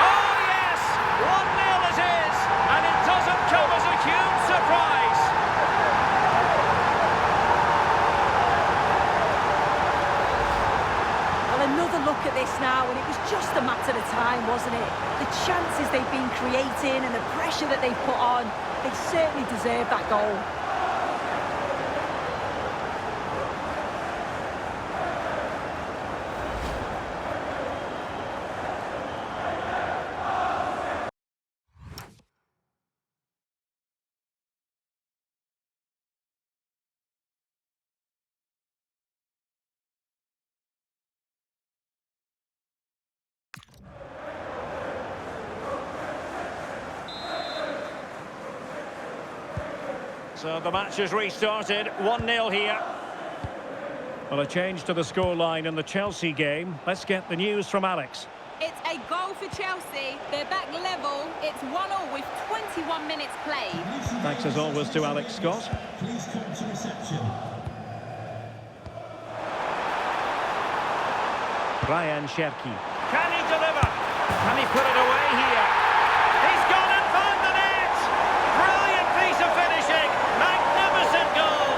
Oh, yes! 1-0 it is, and it doesn't come as a huge surprise. Well, another look at this now, and it was just a matter of time, wasn't it? The chances they've been creating and the pressure that they've put on, they certainly deserve that goal. So the match has restarted, 1-0 here. Well, a change to the scoreline in the Chelsea game. Let's get the news from Alex. It's a goal for Chelsea. They're back level. It's 1-1 with 21 minutes played. Thanks as always to Alex Scott. Please come to reception. Ryan Cherki. Can he deliver? Can he put it away here? He's gone and found the net! Brilliant piece of finishing! Magnificent goal!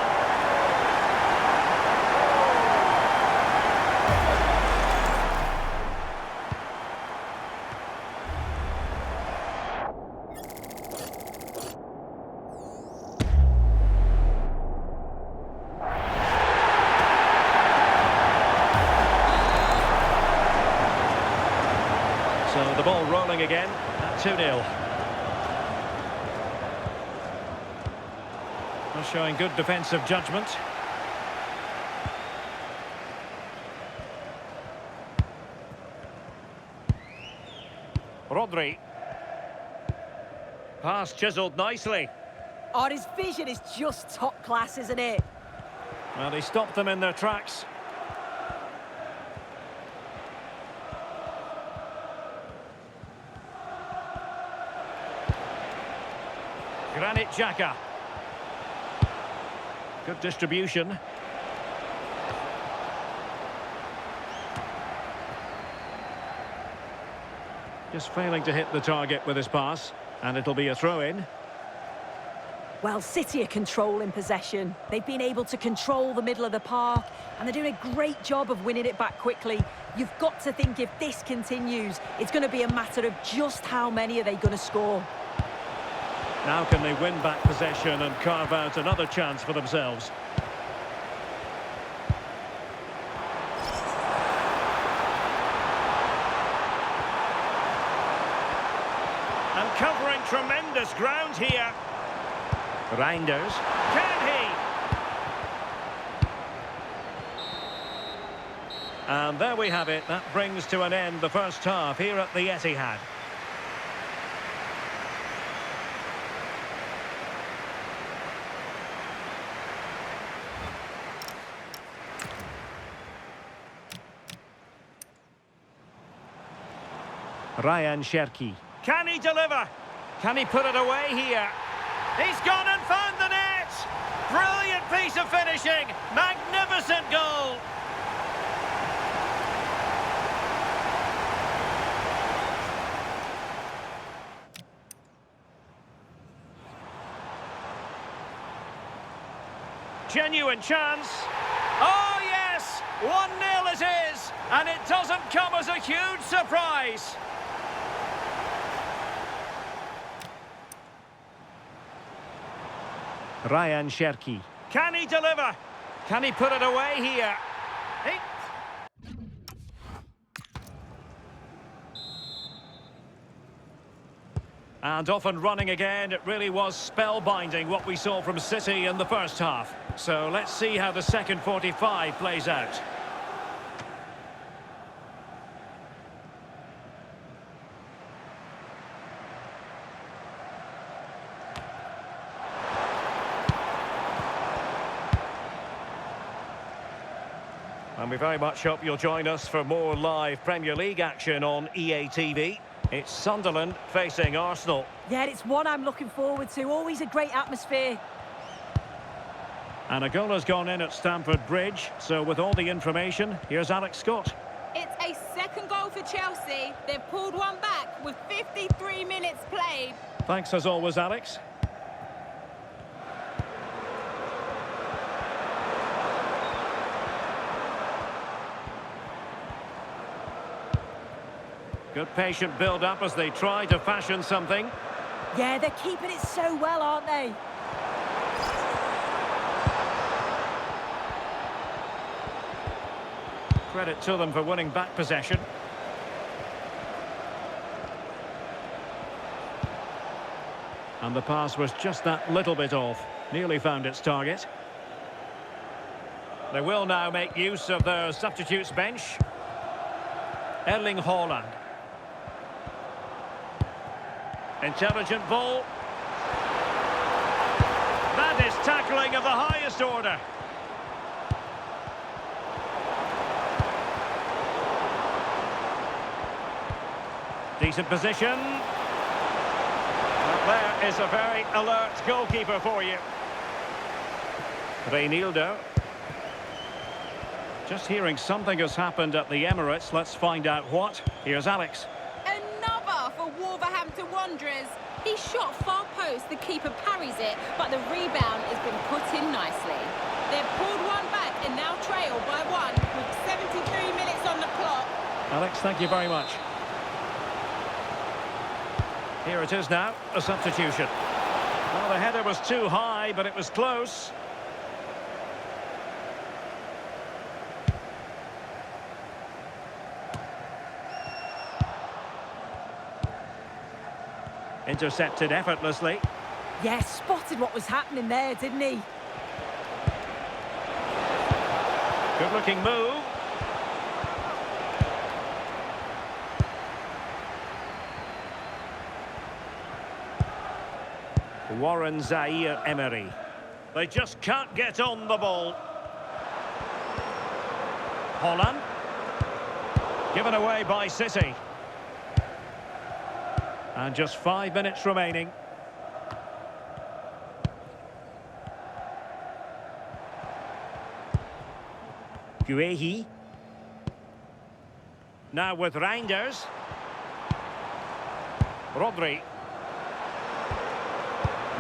So the ball rolling again at 2-0. Showing good defensive judgment. Rodri. Pass chiselled nicely. Oh, his vision is just top class, isn't it? Well, he stopped them in their tracks. Granit Xhaka. Good distribution. Just failing to hit the target with his pass, and it'll be a throw-in. Well, City are controlling possession. They've been able to control the middle of the park, and they're doing a great job of winning it back quickly. You've got to think if this continues, it's going to be a matter of just how many are they going to score. Now can they win back possession and carve out another chance for themselves? And covering tremendous ground here. Reinders. Can he? And there we have it. That brings to an end the first half here at the Etihad. Ryan Cherki. Can he deliver? Can he put it away here? He's gone and found the net! Brilliant piece of finishing! Magnificent goal! Genuine chance. Oh, yes! 1-0 it is! And it doesn't come as a huge surprise! Ryan Cherki. Can he deliver? Can he put it away here? And off and running again. It really was spellbinding what we saw from City in the first half. So let's see how the second 45 plays out. And we very much hope you'll join us for more live Premier League action on EA TV. It's Sunderland facing Arsenal. Yeah, it's one I'm looking forward to. Always a great atmosphere. And a goal has gone in at Stamford Bridge. So with all the information, here's Alex Scott. It's a second goal for Chelsea. They've pulled one back with 53 minutes played. Thanks as always, Alex. Good patient build-up as they try to fashion something. Yeah, they're keeping it so well, aren't they? Credit to them for winning back possession. And the pass was just that little bit off. Nearly found its target. They will now make use of their substitutes bench. Erling Haaland. Intelligent ball. That is tackling of the highest order. Decent position. Well, there is a very alert goalkeeper for you. Reinildo. Just hearing something has happened at the Emirates. Let's find out what. Here's Alex. Another for Wolverhampton Wanderers. He shot far post, the keeper parries it, but the rebound has been put in nicely. They've pulled one back and now trail by one with 73 minutes on the clock. Alex, thank you very much. Here it is now, a substitution. Well, the header was too high, but it was close. Intercepted effortlessly. Yeah, spotted what was happening there, didn't he? Good looking move. Warren Zaïre-Emery. They just can't get on the ball. Haaland. Given away by City. And just 5 minutes remaining. Guehi. Now with Reinders. Rodri.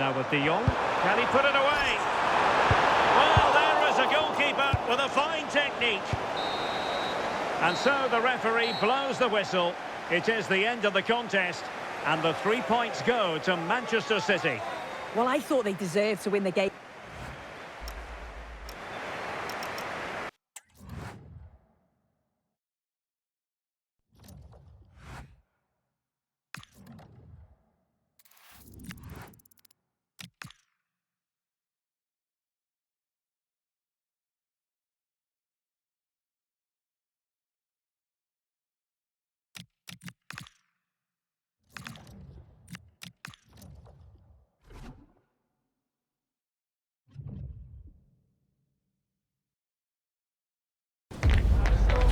Now with De Jong. Can he put it away? Well, there is a goalkeeper with a fine technique. And so the referee blows the whistle. It is the end of the contest. And the 3 points go to Manchester City. Well, I thought they deserved to win the game.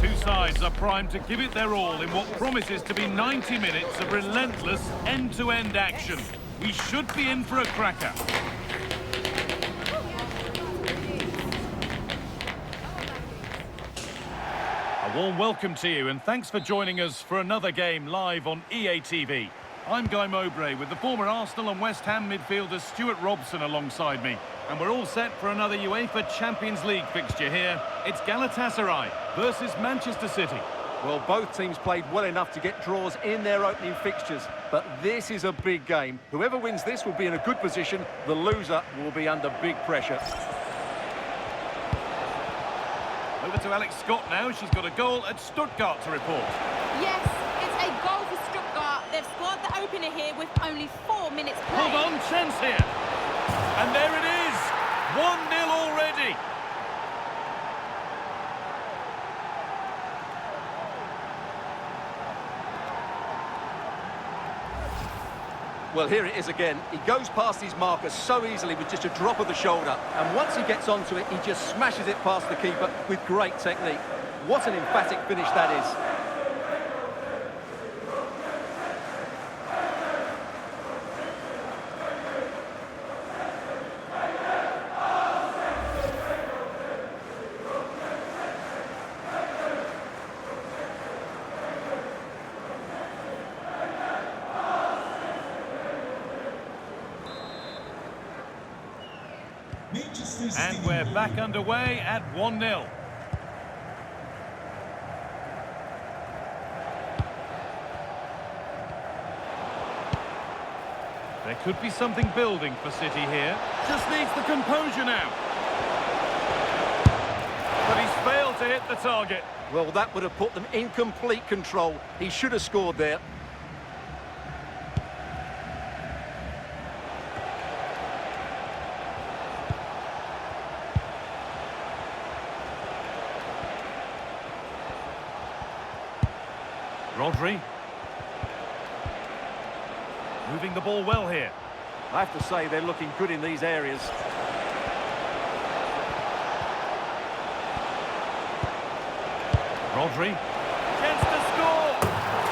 Two sides are primed to give it their all in what promises to be 90 minutes of relentless end-to-end action. We should be in for a cracker. A warm welcome to you and thanks for joining us for another game live on EA TV. I'm Guy Mowbray with the former Arsenal and West Ham midfielder Stuart Robson alongside me. And we're all set for another UEFA Champions League fixture here. It's Galatasaray versus Manchester City. Well, both teams played well enough to get draws in their opening fixtures, but this is a big game. Whoever wins this will be in a good position. The loser will be under big pressure. Over to Alex Scott now. She's got a goal at Stuttgart to report. Yes, it's a goal for Stuttgart. They've scored the opener here with only 4 minutes played. Hold on, chance here. And there it is. 1-0 already. Well, here it is again. He goes past his marker so easily with just a drop of the shoulder. And once he gets onto it, he just smashes it past the keeper with great technique. What an emphatic finish that is. Manchester City. And we're back underway at 1-0. There could be something building for City here. Just needs the composure now. But he's failed to hit the target. Well, that would have put them in complete control. He should have scored there. Rodri. Moving the ball well here. I have to say they're looking good in these areas. Rodri. Chance to score.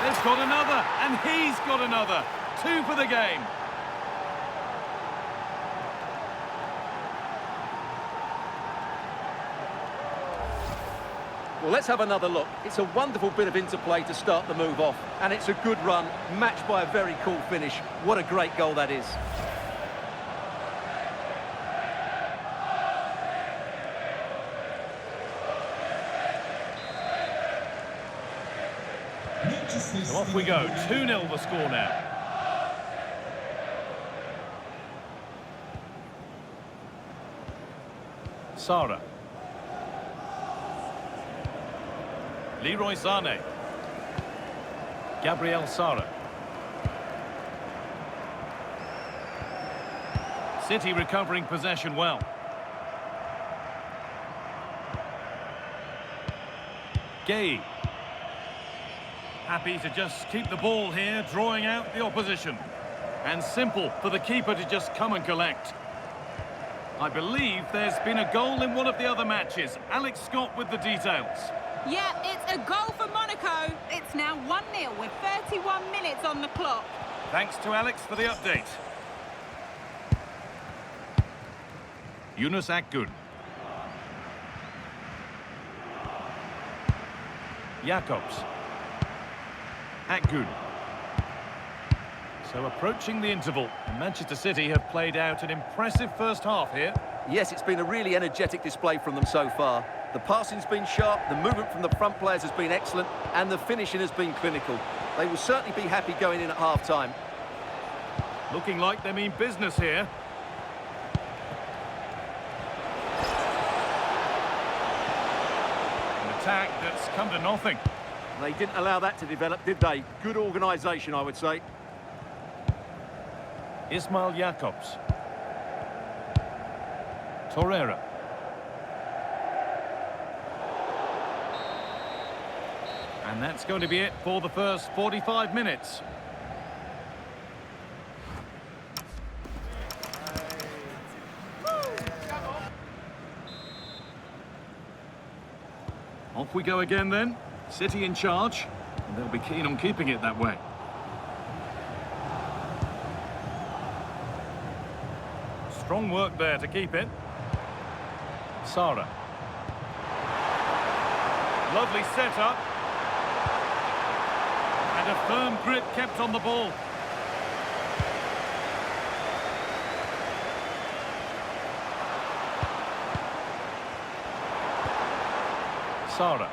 They've got another, and he's got another. 2 for the game. Well, let's have another look. It's a wonderful bit of interplay to start the move off, and it's a good run, matched by a very cool finish. What a great goal that is. Manchester So off we go. 2-0 the score now. Sara. Leroy Sané. Gabriel Sara. City recovering possession well. Gay. Happy to just keep the ball here, drawing out the opposition. And simple for the keeper to just come and collect. I believe there's been a goal in one of the other matches. Alex Scott with the details. Yeah, it's a goal for Monaco. It's now 1-0 with 31 minutes on the clock. Thanks to Alex for the update. Yunus Akgün. Jacobs. Akgün. So approaching the interval, and Manchester City have played out an impressive first half here. Yes, it's been a really energetic display from them so far. The passing's been sharp, the movement from the front players has been excellent, and the finishing has been clinical. They will certainly be happy going in at half-time. Looking like they mean business here. An attack that's come to nothing. They didn't allow that to develop, did they? Good organisation, I would say. Ismail Jacobs. Torreira. And that's going to be it for the first 45 minutes. Off we go again then. City in charge, and they'll be keen on keeping it that way. Strong work there to keep it. Sara. Lovely setup. And a firm grip kept on the ball. Sara.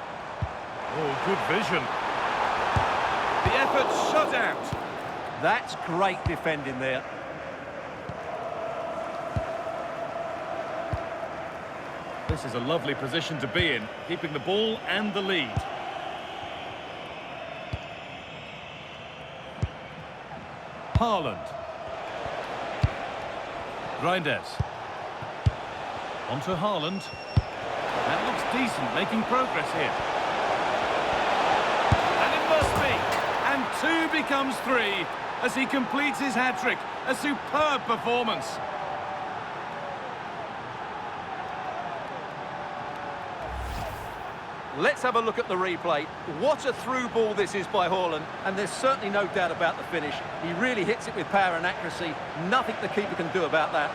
Oh, good vision. The effort shut out. That's great defending there. This is a lovely position to be in, keeping the ball and the lead. Haaland. Reinders. Onto Haaland. That looks decent, making progress here. And it must be. And 2 becomes 3 as he completes his hat-trick. A superb performance. Let's have a look at the replay. What a through ball this is by Haaland, and there's certainly no doubt about the finish. He really hits it with power and accuracy. Nothing the keeper can do about that.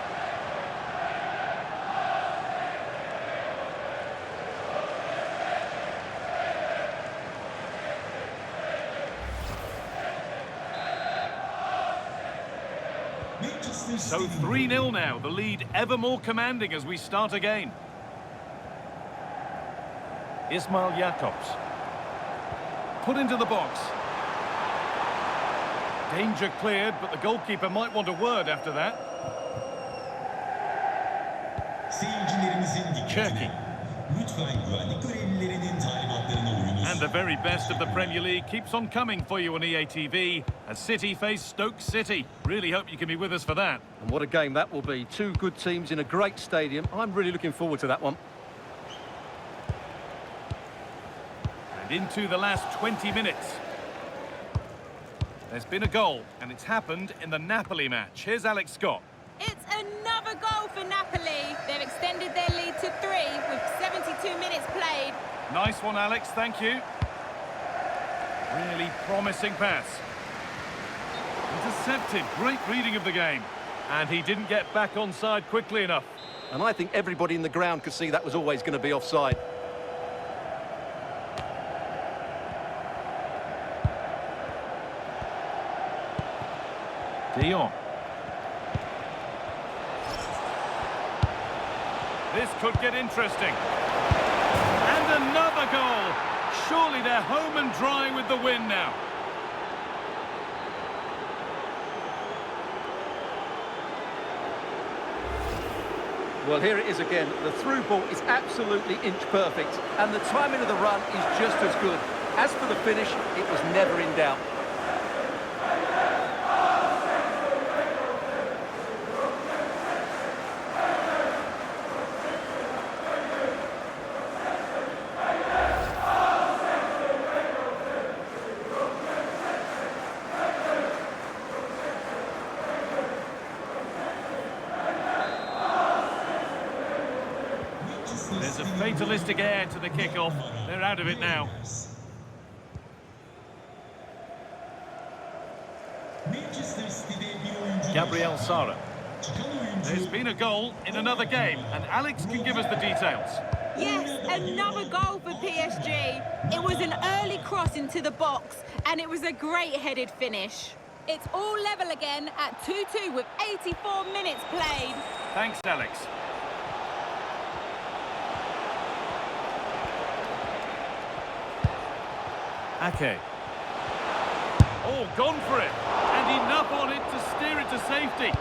Manchester So City. 3-0 now, the lead ever more commanding as we start again. Ismail Jakobs. Put into the box. Danger cleared, but the goalkeeper might want a word after that. Seyircilerimizin Cherki. dikkatine. Lütfen güvenlik görevlilerinin talimatlarına uyunuz. And the very best of the Premier League keeps on coming for you on EA TV as City face Stoke City. Really hope you can be with us for that. And what a game that will be. Two good teams in a great stadium. I'm really looking forward to that one. And into the last 20 minutes. There's been a goal, and it's happened in the Napoli match. Here's Alex Scott. It's another goal for Napoli. They've extended their lead to 3 with 72 minutes played. Nice one, Alex, thank you. Really promising pass. Intercepted, great reading of the game. And he didn't get back onside quickly enough. And I think everybody in the ground could see that was always going to be offside. Dion. This could get interesting. And another goal. Surely they're home and dry with the win now. Well, here it is again. The through ball is absolutely inch perfect, and the timing of the run is just as good. As for the finish, it was never in doubt. There's a fatalistic air to the kickoff. They're out of it now. Manchester City'de bir oyuncu Gabriel Sara. çıkan oyuncu There's been a goal in another game, and Alex can give us the details. Yes, another goal for PSG. It was an early cross into the box, and it was a great headed finish. It's all level again at 2-2 with 84 minutes played. Thanks, Alex. Ake. Oh, gone for it. And enough on it to steer it to safety.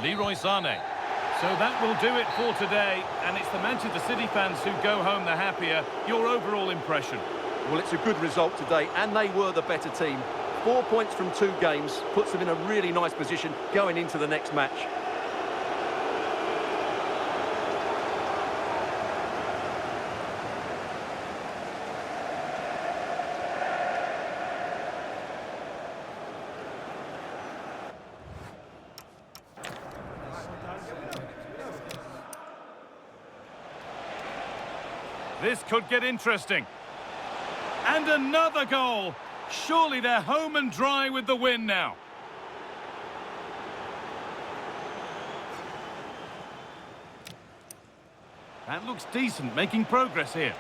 Leroy Sané. So that will do it for today. And it's the Manchester City fans who go home the happier. Your overall impression? Well, it's a good result today, and they were the better team. 4 points from 2 games puts them in a really nice position going into the next match. This could get interesting. And another goal. Surely they're home and dry with the win now. That looks decent, making progress here.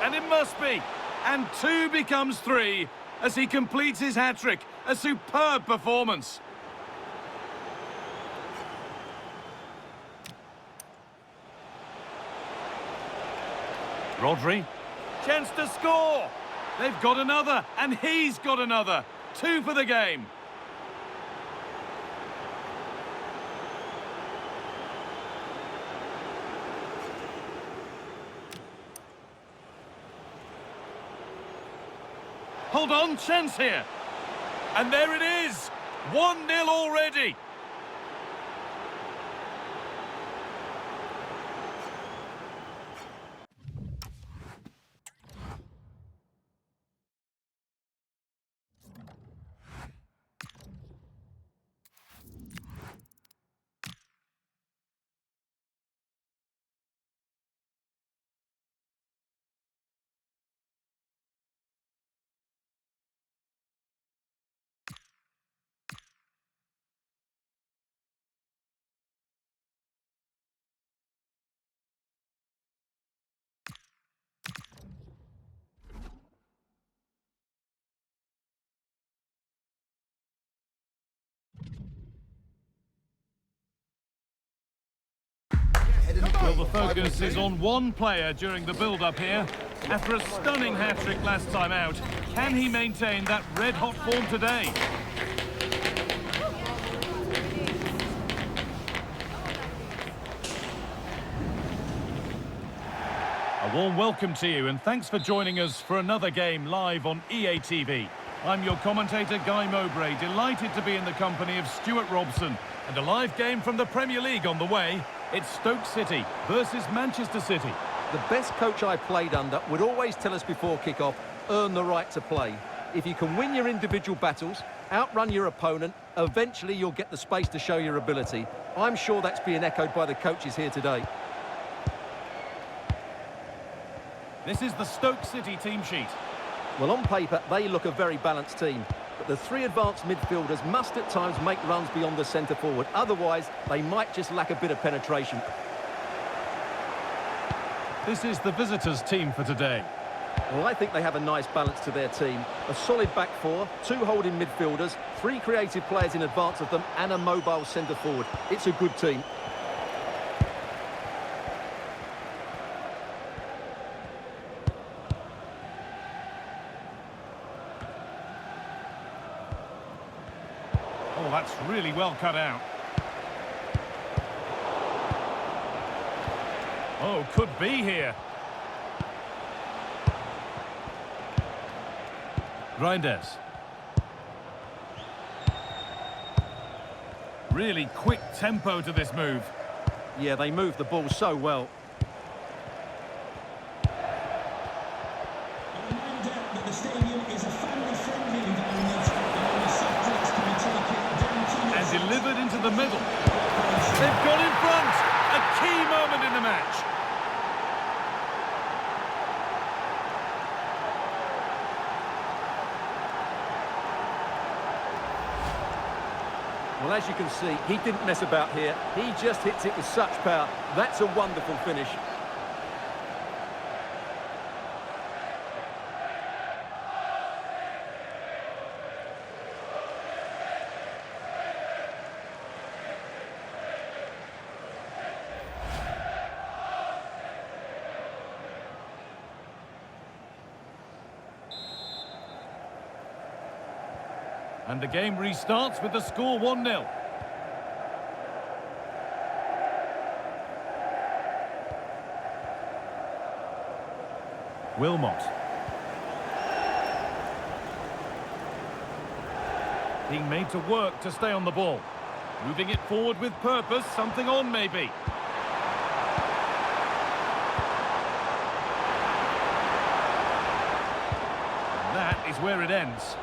And it must be. And 2 becomes 3 as he completes his hat-trick. A superb performance. Rodri. Chance to score. They've got another, and he's got another. 2 for the game. Hold on, chance here. And there it is. 1-0 already. the focus is on one player during the build-up here. After a stunning hat-trick last time out, can he maintain that red-hot form today? A warm welcome to you, and thanks for joining us for another game live on EA TV. I'm your commentator, Guy Mowbray, delighted to be in the company of Stuart Robson. And a live game from the Premier League on the way. It's Stoke City versus Manchester City. The best coach I played under would always tell us before kick-off, earn the right to play. If you can win your individual battles, outrun your opponent, eventually you'll get the space to show your ability. I'm sure that's being echoed by the coaches here today. This is the Stoke City team sheet. Well, on paper, they look a very balanced team. But the three advanced midfielders must at times make runs beyond the centre forward. Otherwise, they might just lack a bit of penetration. This is the visitors' team for today. Well, I think they have a nice balance to their team. A solid back four, two holding midfielders, three creative players in advance of them, and a mobile centre forward. It's a good team. Oh, that's really well cut out. Oh, could be here. Reinders. Really quick tempo to this move. Yeah, they move the ball so well. A reminder that the stadium is a family-friendly environment and the subjects can be taken down to your And delivered into the middle. They've got in front. A key moment in the match. Well, as you can see, he didn't mess about here. He just hits it with such power. That's a wonderful finish. And the game restarts with the score 1-0. Wilmot. Being made to work to stay on the ball. Moving it forward with purpose, something on maybe. And that is where it ends.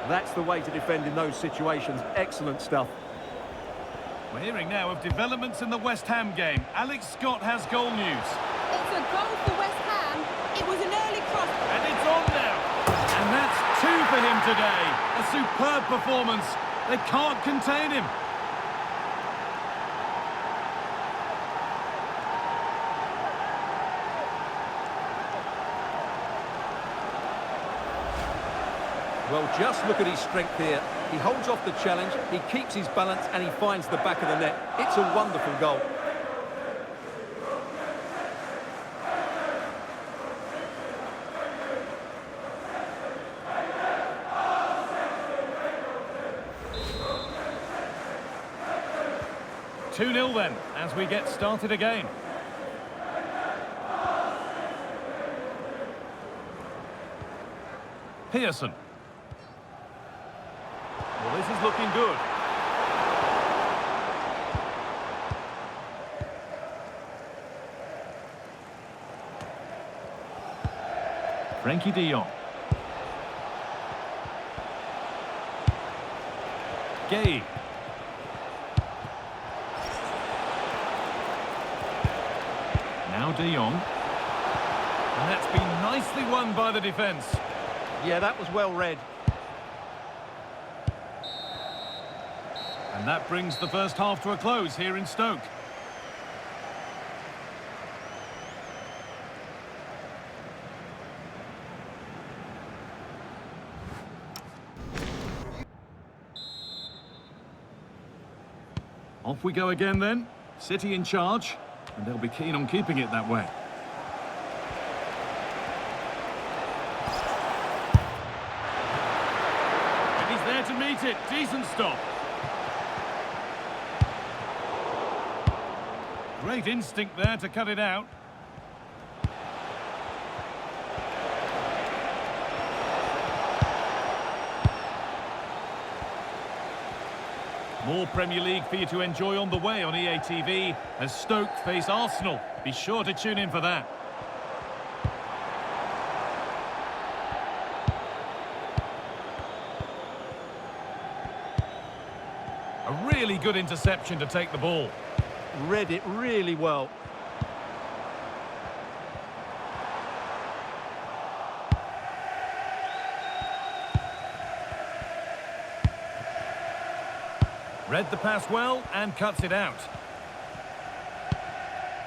That's the way to defend in those situations. Excellent stuff. We're hearing now of developments in the West Ham game. Alex Scott has goal news. It's a goal for West Ham. It was an early cross. And it's on now. And that's two for him today. A superb performance. They can't contain him. Well, just look at his strength here. He holds off the challenge, he keeps his balance, and he finds the back of the net. It's a wonderful goal. Two 2-0 then, as we get started again. Pearson. Well, this is looking good. Frankie de Jong. Gay. Now de Jong. And that's been nicely won by the defence. Yeah, that was well read. And that brings the first half to a close here in Stoke. Off we go again then. City in charge. and they'll be keen on keeping it that way. And he's there to meet it. Decent stop. Great instinct there to cut it out. More Premier League for you to enjoy on the way on EA TV as Stoke face Arsenal. Be sure to tune in for that. A really good interception to take the ball. Read it really well. Read the pass well and cuts it out.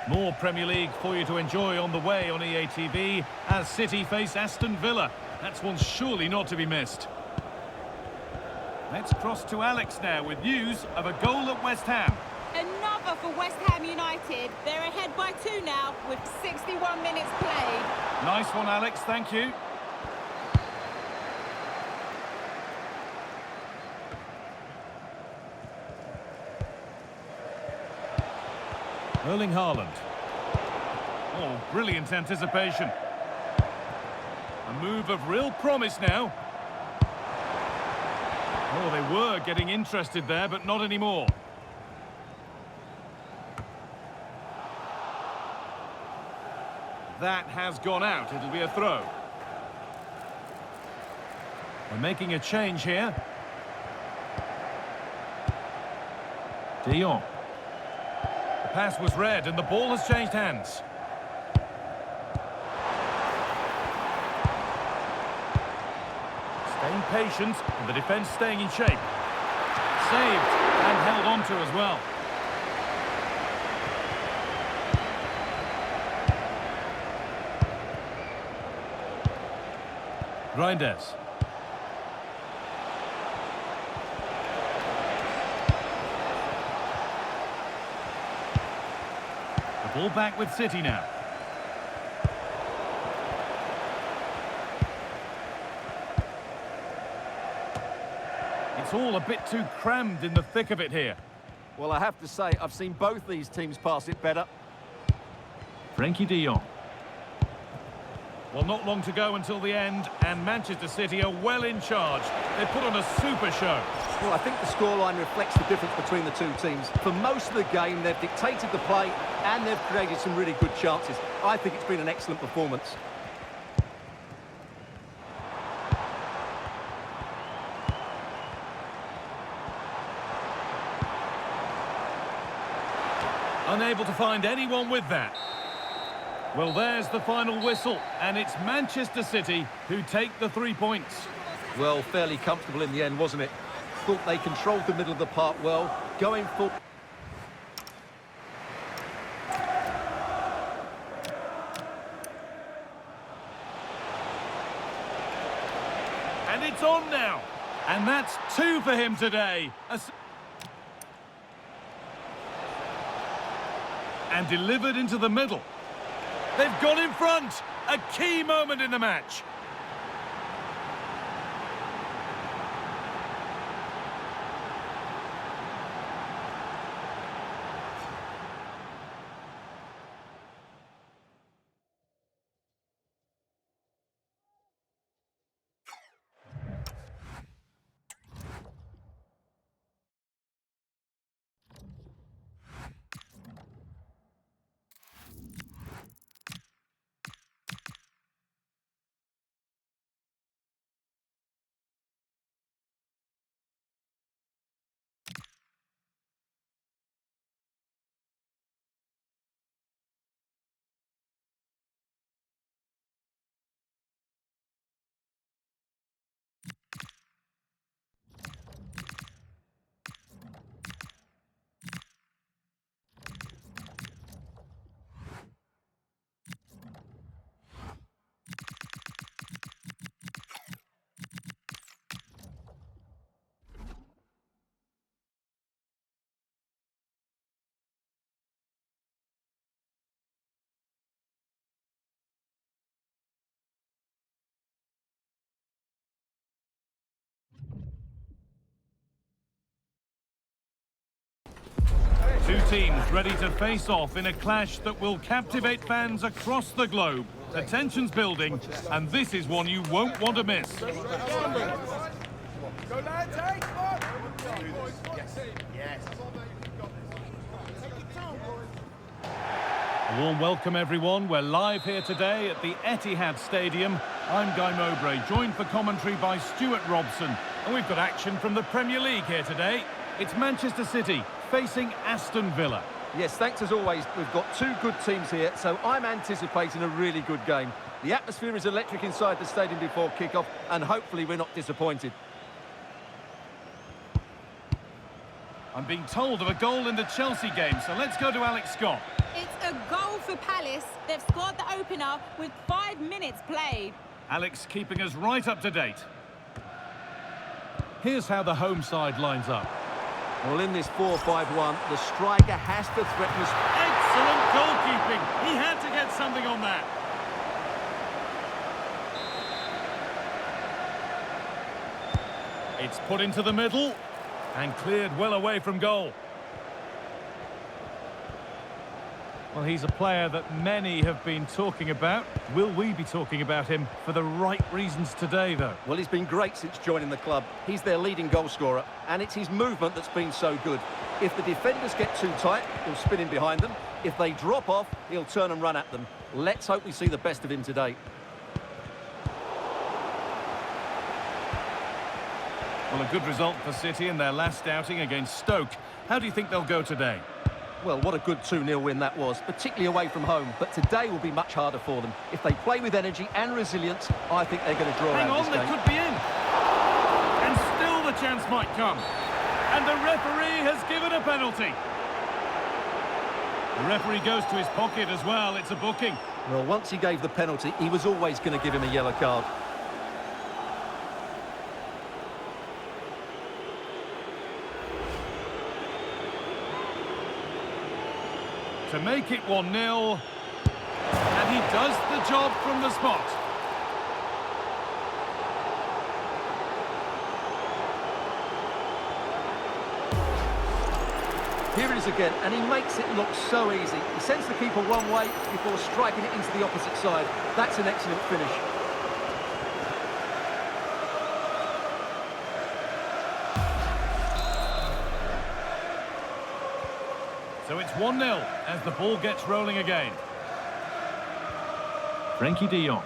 More Premier League for you to enjoy on the way on EA TV as City face Aston Villa. That's one surely not to be missed. Let's cross to Alex now with news of a goal at West Ham. Another for West Ham United. They're ahead by 2 now with 61 minutes played. Nice one, Alex, thank you. Erling Haaland. Oh, brilliant anticipation. A move of real promise now. Oh, they were getting interested there, but not anymore. That has gone out. It'll be a throw. We're making a change here. De Jong. The pass was read and the ball has changed hands. Staying patient and the defence staying in shape. Saved and held on to as well. Reinders. The ball back with City now. It's all a bit too crammed in the thick of it here. Well, I have to say, I've seen both these teams pass it better. Frenkie de Jong. Well, not long to go until the end, and Manchester City are well in charge. They put on a super show. Well, I think the scoreline reflects the difference between the two teams. For most of the game, they've dictated the play, and they've created some really good chances. I think it's been an excellent performance. Unable to find anyone with that. Well, there's the final whistle, and it's Manchester City who take the 3 points. Well, fairly comfortable in the end, wasn't it? Thought they controlled the middle of the park well, going for... And it's on now. And that's 2 for him today. And delivered into the middle. They've gone in front. A key moment in the match. Two teams ready to face off in a clash that will captivate fans across the globe. The tension's building, and this is one you won't want to miss. A warm welcome, everyone. We're live here today at the Etihad Stadium. I'm Guy Mowbray, joined for commentary by Stuart Robson. And we've got action from the Premier League here today. It's Manchester City facing Aston Villa. Yes, thanks as always. We've got two good teams here, so I'm anticipating a really good game. The atmosphere is electric inside the stadium before kick-off, and hopefully we're not disappointed. I'm being told of a goal in the Chelsea game, so let's go to Alex Scott. It's a goal for Palace. They've scored the opener with 5 minutes played. Alex keeping us right up to date. Here's how the home side lines up. Well, in this 4-5-1, the striker has to threaten us. Excellent goalkeeping. He had to get something on that. It's put into the middle and cleared well away from goal. Well, he's a player that many have been talking about. Will we be talking about him for the right reasons today, though? Well, he's been great since joining the club. He's their leading goal scorer, and it's his movement that's been so good. If the defenders get too tight, he'll spin in behind them. If they drop off, he'll turn and run at them. Let's hope we see the best of him today. Well, a good result for City in their last outing against Stoke. How do you think they'll go today? Well, what a good 2-0 win that was, particularly away from home. But today will be much harder for them. If they play with energy and resilience, I think they're going to draw Hang out on, this they game. could be in. And still the chance might come. And the referee has given a penalty. The referee goes to his pocket as well. It's a booking. Well, once he gave the penalty, he was always going to give him a yellow card. To make it 1-0. And he does the job from the spot. Here it is again, and he makes it look so easy. He sends the keeper one way before striking it into the opposite side. That's an excellent finish. So it's 1-0 as the ball gets rolling again. Frankie de Jong.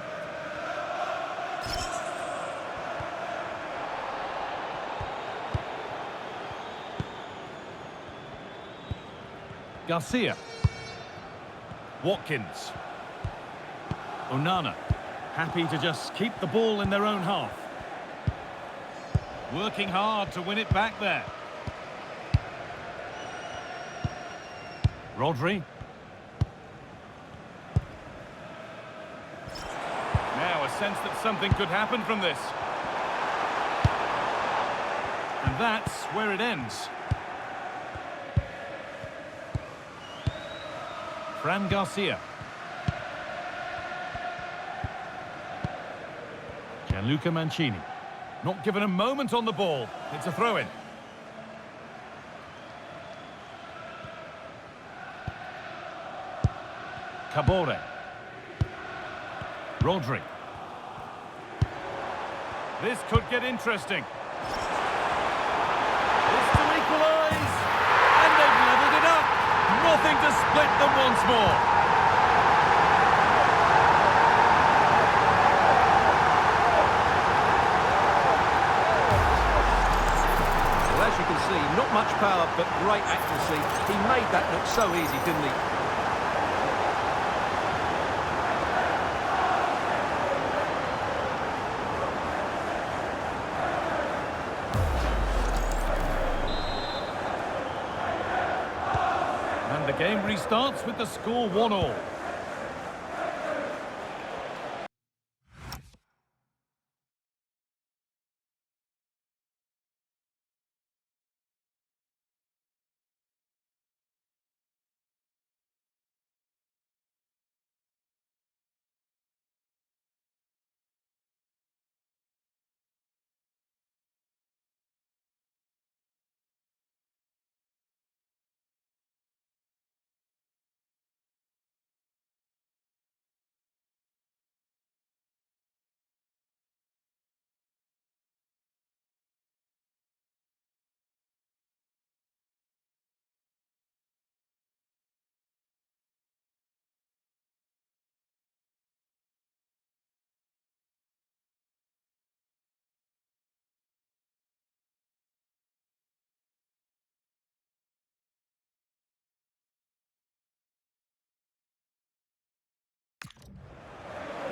Garcia. Watkins. Onana. Happy to just keep the ball in their own half. Working hard to win it back there. Rodri. Now a sense that something could happen from this. And that's where it ends. Fran Garcia. Gianluca Mancini. Not given a moment on the ball. It's a throw-in. Cabore. Rodri. This could get interesting. This to equalise. And they've levelled it up. Nothing to split them once more. Well, as you can see, not much power, but great accuracy. He made that look so easy, didn't he? And the game restarts with the score 1-1.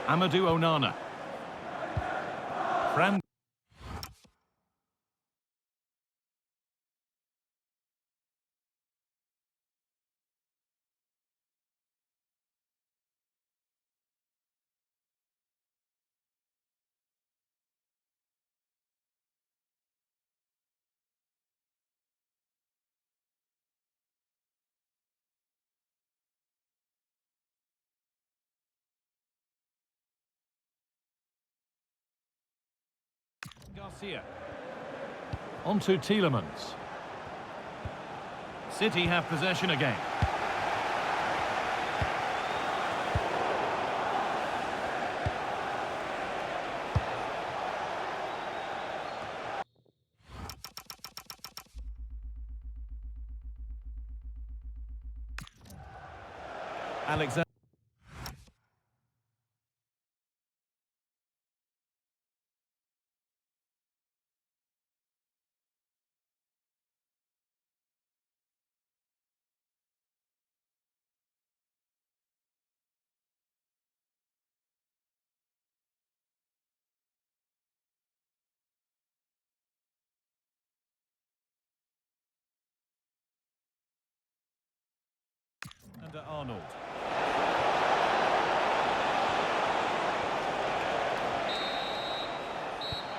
Amadou Onana. Fran. Garcia. On to Tielemans. City have possession again. Alexander. Under Arnold.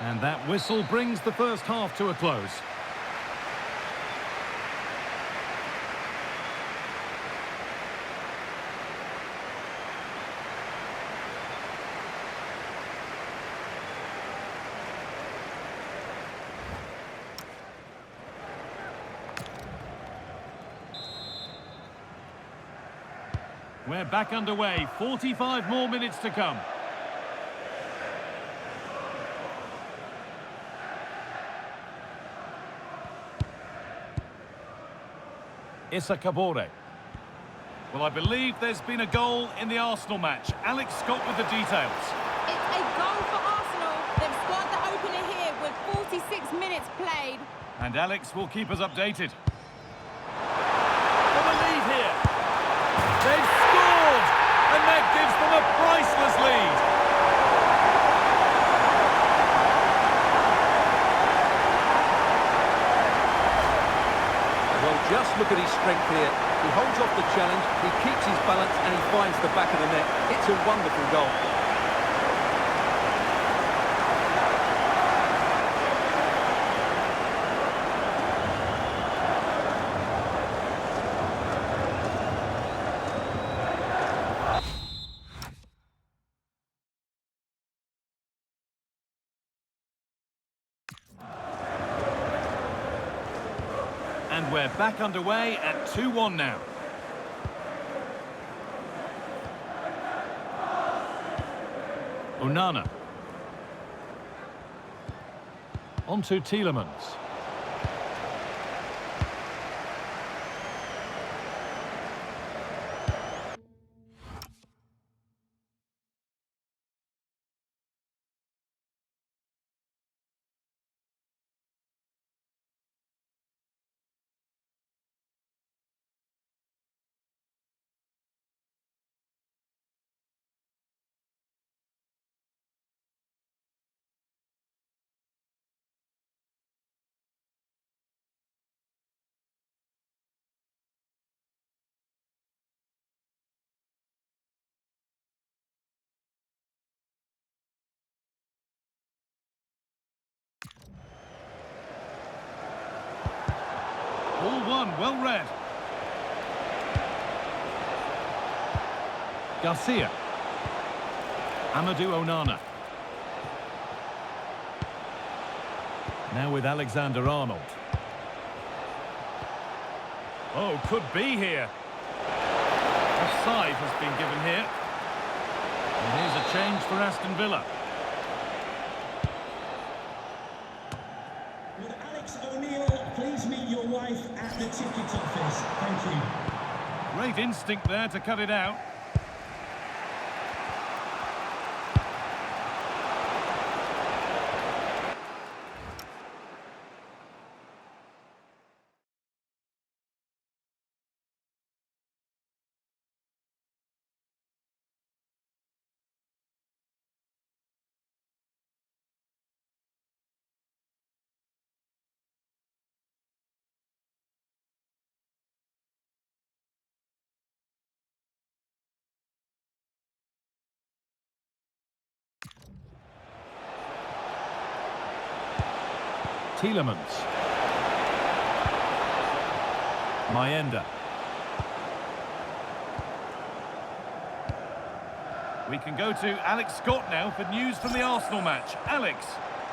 And that whistle brings the first half to a close. We're back underway. 45 more minutes to come. Issa Kabore. Well, I believe there's been a goal in the Arsenal match. Alex Scott with the details. It's a goal for Arsenal. They've scored the opener here with 46 minutes played. And Alex will keep us updated. For the lead here. They've scored! And that gives them a priceless lead. Well, just look at his strength here. He holds off the challenge, he keeps his balance, and he finds the back of the net. It's a wonderful goal. And we're back underway at 2-1 now. Onana. On to Tielemans. All one, well read. Garcia. Amadou Onana. Now with Alexander Arnold. Oh, could be here. Offside has been given here. And here's a change for Aston Villa. Would Alex O'Neill please meet your wife at the ticket office? Thank you. Great instinct there to cut it out. Tielemans. Mayenda. We can go to Alex Scott now for news from the Arsenal match. Alex.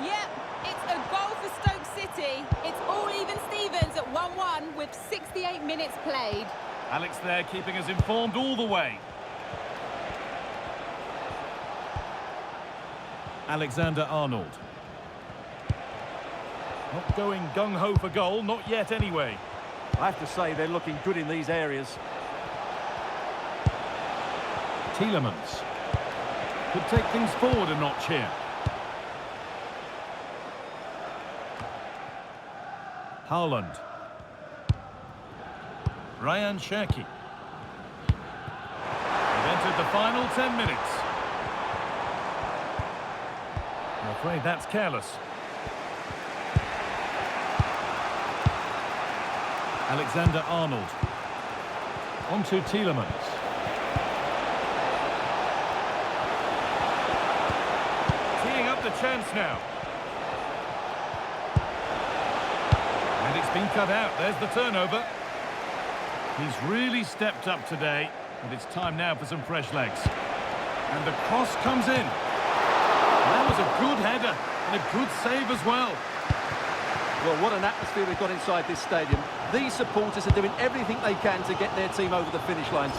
Yep, it's a goal for Stoke City. It's all even Stevens at 1-1 with 68 minutes played. Alex there keeping us informed all the way. Alexander-Arnold. Not going gung-ho for goal, not yet anyway. I have to say they're looking good in these areas. Tielemans. Could take things forward a notch here. Haaland. Ryan Cherki. We've entered the final 10 minutes. I'm afraid that's careless. Alexander-Arnold. On to Tielemans. Teeing up the chance now. And it's been cut out. There's the turnover. He's really stepped up today, and it's time now for some fresh legs. And the cross comes in. That was a good header, and a good save as well. Well, what an atmosphere we've got inside this stadium. These supporters are doing everything they can to get their team over the finish line.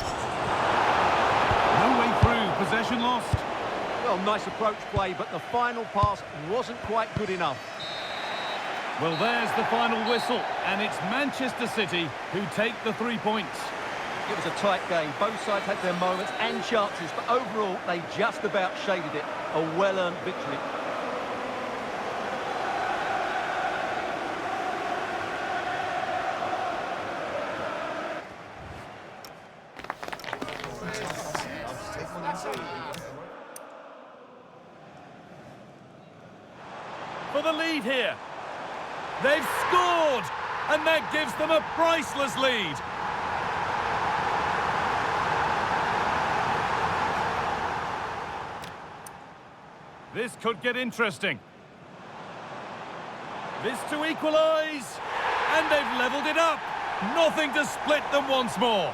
No way through, possession lost. Well, nice approach play, but the final pass wasn't quite good enough. Well, there's the final whistle, and it's Manchester City who take the 3 points. It was a tight game. Both sides had their moments and chances, but overall, they just about shaded it. A well-earned victory. For the lead here. They've scored, and that gives them a priceless lead. This could get interesting. This to equalise, and they've levelled it up. Nothing to split them once more.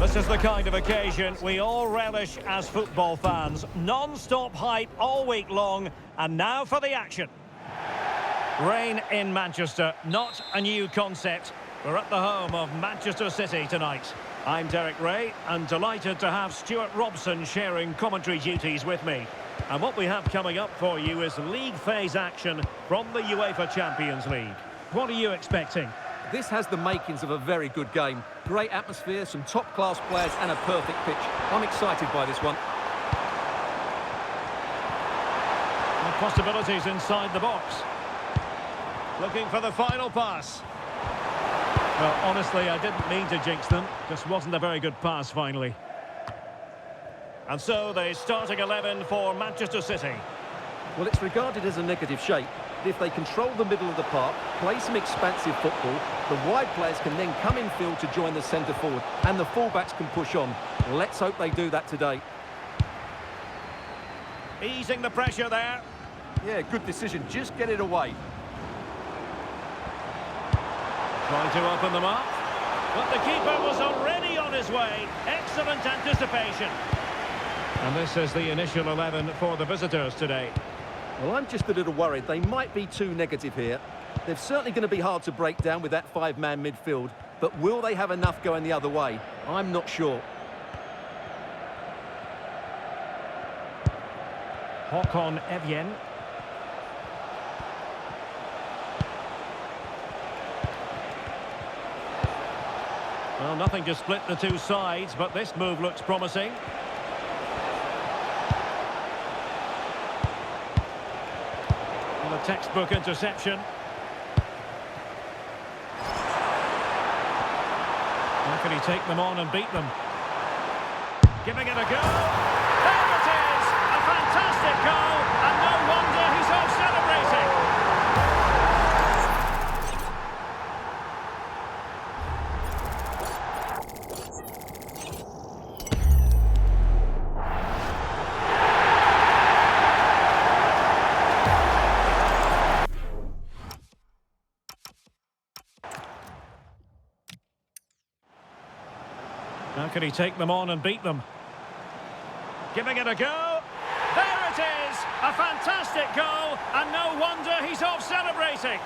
This is the kind of occasion we all relish as football fans. Non-stop hype all week long, and now for the action. Rain in Manchester, not a new concept. We're at the home of Manchester City tonight. I'm Derek Ray, and delighted to have Stuart Robson sharing commentary duties with me. And what we have coming up for you is league phase action from the UEFA Champions League. What are you expecting? This has the makings of a very good game. Great atmosphere, some top-class players and a perfect pitch. I'm excited by this one. And possibilities inside the box. Looking for the final pass. Well, honestly, I didn't mean to jinx them. Just wasn't a very good pass, finally. And so, the starting 11 for Manchester City. Well, it's regarded as a negative shape. If they control the middle of the park, play some expansive football, the wide players can then come in field to join the centre forward, and the fullbacks can push on. Let's hope they do that today. Easing the pressure there. Yeah, good decision. Just get it away. Trying to open them up. But the keeper was already on his way. Excellent anticipation. And this is the initial 11 for the visitors today. Well, I'm just a little worried. They might be too negative here. They're certainly going to be hard to break down with that five-man midfield, but will they have enough going the other way? I'm not sure. Håkon Evjen. Well, nothing to split the two sides, but this move looks promising. Well, a textbook interception. How can he take them on and beat them? Giving it a go. There it is! A fantastic goal, and no wonder he's off celebrating. How can he take them on and beat them? Giving it a go. There it is! A fantastic goal, and no wonder he's off celebrating.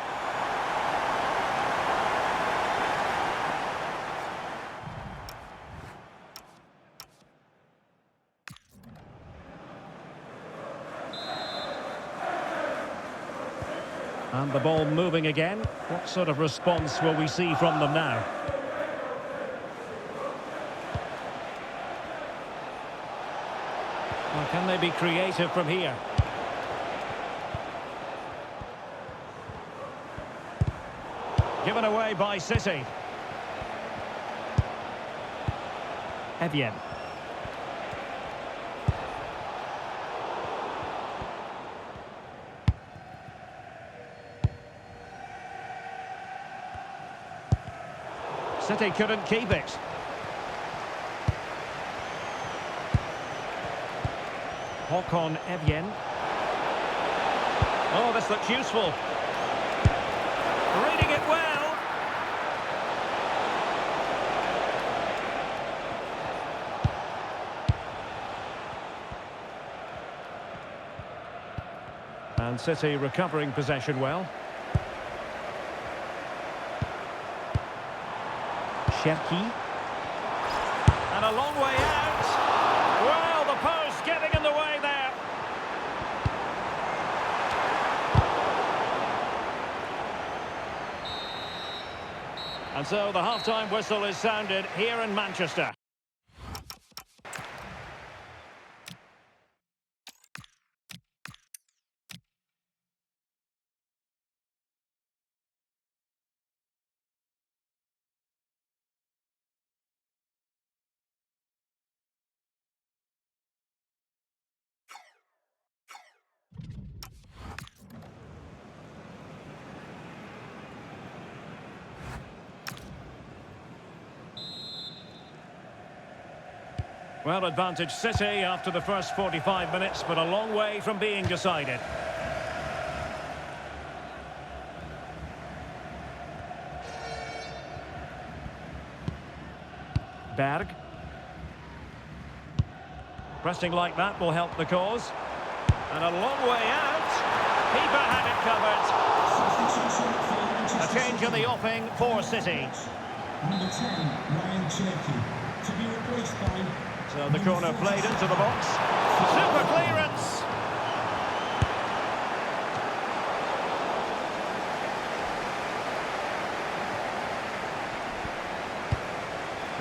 And the ball moving again. What sort of response will we see from them now? Well, can they be creative from here? Given away by City. Evian. City couldn't keep it. Håkon Evjen. Oh, this looks useful. Reading it well. And City recovering possession well. Cherki. And a long way out. Well, the post getting in the way there. And so the half-time whistle is sounded here in Manchester. Well, advantage City after the first 45 minutes, but a long way from being decided. Berg. Pressing like that will help the cause. And a long way out. Keeper had it covered. A change in the offing for City. Number 10, Ryan Cherki, to be replaced by... So the corner played into the box. Super clearance.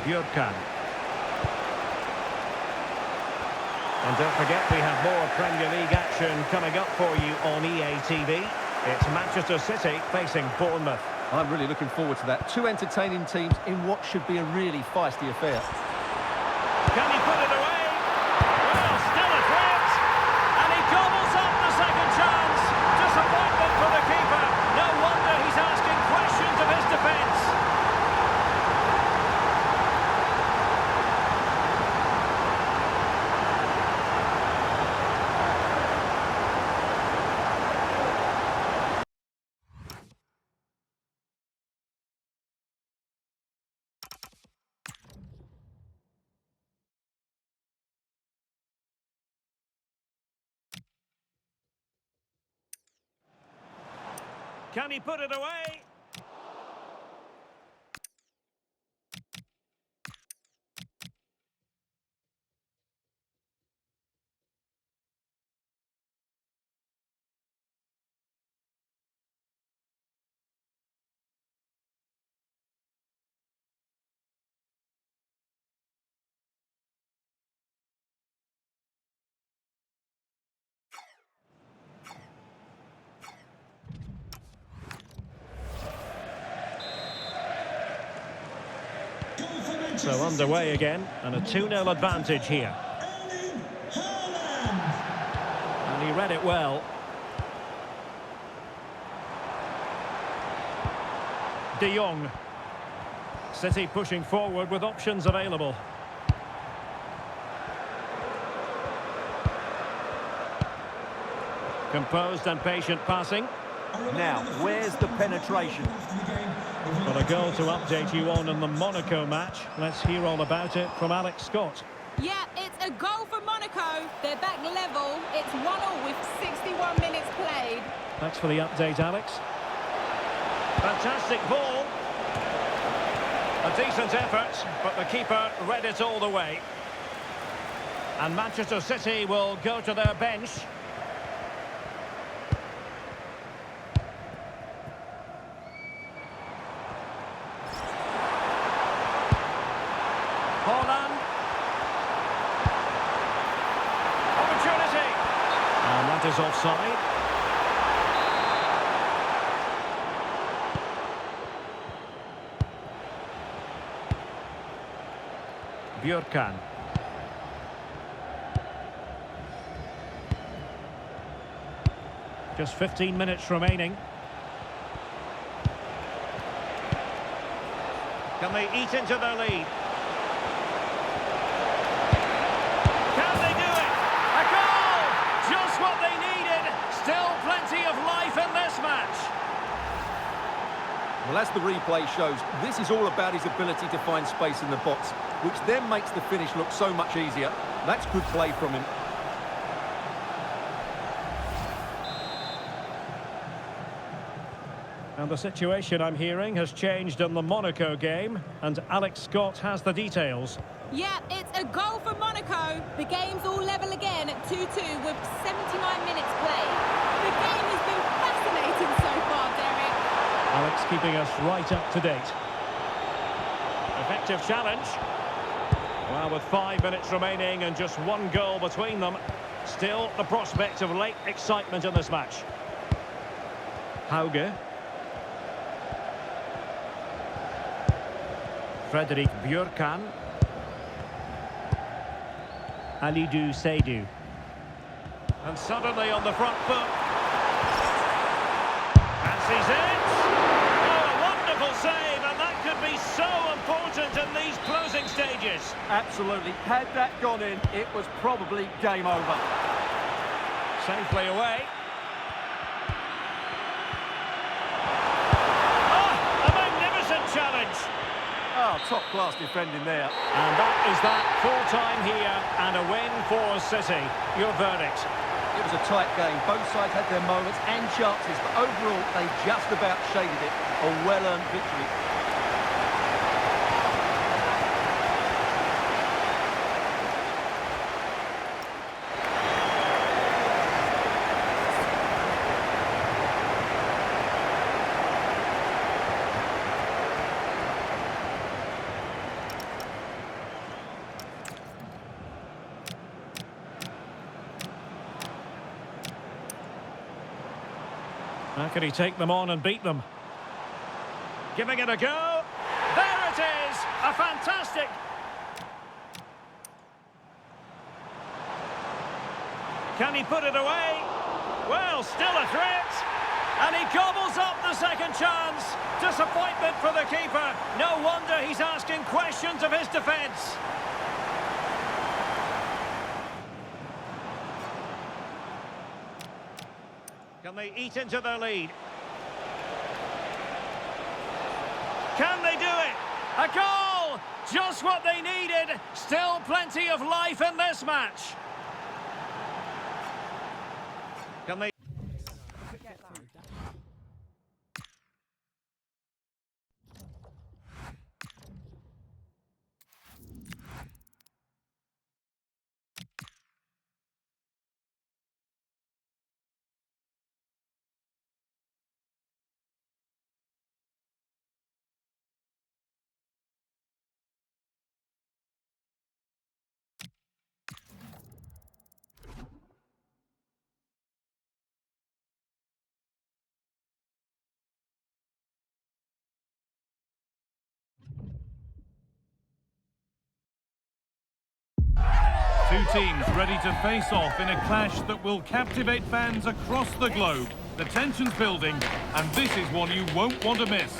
Björkan. And don't forget, we have more Premier League action coming up for you on EA TV. It's Manchester City facing Bournemouth. I'm really looking forward to that. Two entertaining teams in what should be a really feisty affair. Can he put it away? Well, still a threat. And he gobbles up the second chance. Disappointment for the keeper. No wonder he's asking questions of his defence. Can he put it away? So underway again, and a 2-0 advantage here. Erling Haaland. And he read it well. De Jong. City pushing forward with options available. Composed and patient passing. Now, where's the penetration? Well, a goal to update you on in the Monaco match. Let's hear all about it from Alex Scott. Yeah, it's a goal for Monaco. They're back level. It's 1-1 with 61 minutes played. Thanks for the update, Alex. Fantastic ball. A decent effort, but the keeper read it all the way. And Manchester City will go to their bench. Haaland. Opportunity. And that is offside. Björkan. Just 15 minutes remaining. Can they eat into their lead? Can they do it? A goal! Just what they needed. Still plenty of life in this match. Well, as the replay shows, this is all about his ability to find space in the box, which then makes the finish look so much easier. That's good play from him. And the situation, I'm hearing, has changed in the Monaco game, and Alex Scott has the details. Yeah, it's a goal for Monaco. The game's all level again at 2-2 with 79 minutes played. The game has been fascinating so far, Derek. Alex keeping us right up to date. Effective challenge. Well, with 5 minutes remaining and just one goal between them, still the prospect of late excitement in this match. Hauge. Frederick Björkan. Alidou Seydou. And suddenly on the front foot. Fancies it. Oh, a wonderful save, and that could be so important in these closing stages. Absolutely. Had that gone in, it was probably game over. Safely away. A magnificent challenge. Oh, top-class defending there. And that is that, full time here and a win for City. Your verdict? It was a tight game. Both sides had their moments and chances, but overall, they just about shaded it. A well-earned victory. How can he take them on and beat them? Giving it a go. There it is! A fantastic... Can he put it away? Well, still a threat. And he gobbles up the second chance. Disappointment for the keeper. No wonder he's asking questions of his defence. Can they eat into their lead? Can they do it? A goal! Just what they needed. Still plenty of life in this match. Can they... Two teams ready to face off in a clash that will captivate fans across the globe. The tension's building, and this is one you won't want to miss.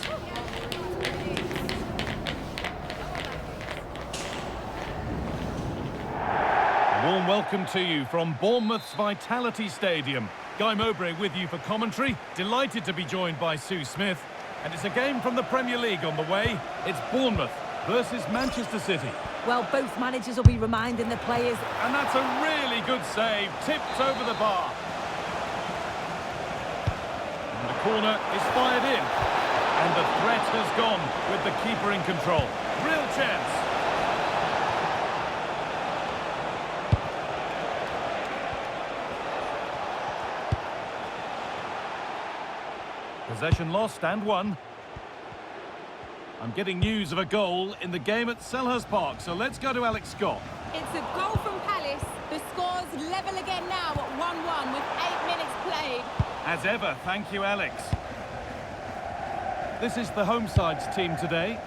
A warm welcome to you from Bournemouth's Vitality Stadium. Guy Mowbray with you for commentary. Delighted to be joined by Sue Smith. And it's a game from the Premier League on the way. It's Bournemouth versus Manchester City. Well, both managers will be reminding the players. And that's a really good save, tipped over the bar. And the corner is fired in. And the threat has gone with the keeper in control. Real chance. Possession lost and won. I'm getting news of a goal in the game at Selhurst Park, so let's go to Alex Scott. It's a goal from Palace. The score's level again now at 1-1 with 8 minutes played. As ever, thank you, Alex. This is the home side's team today.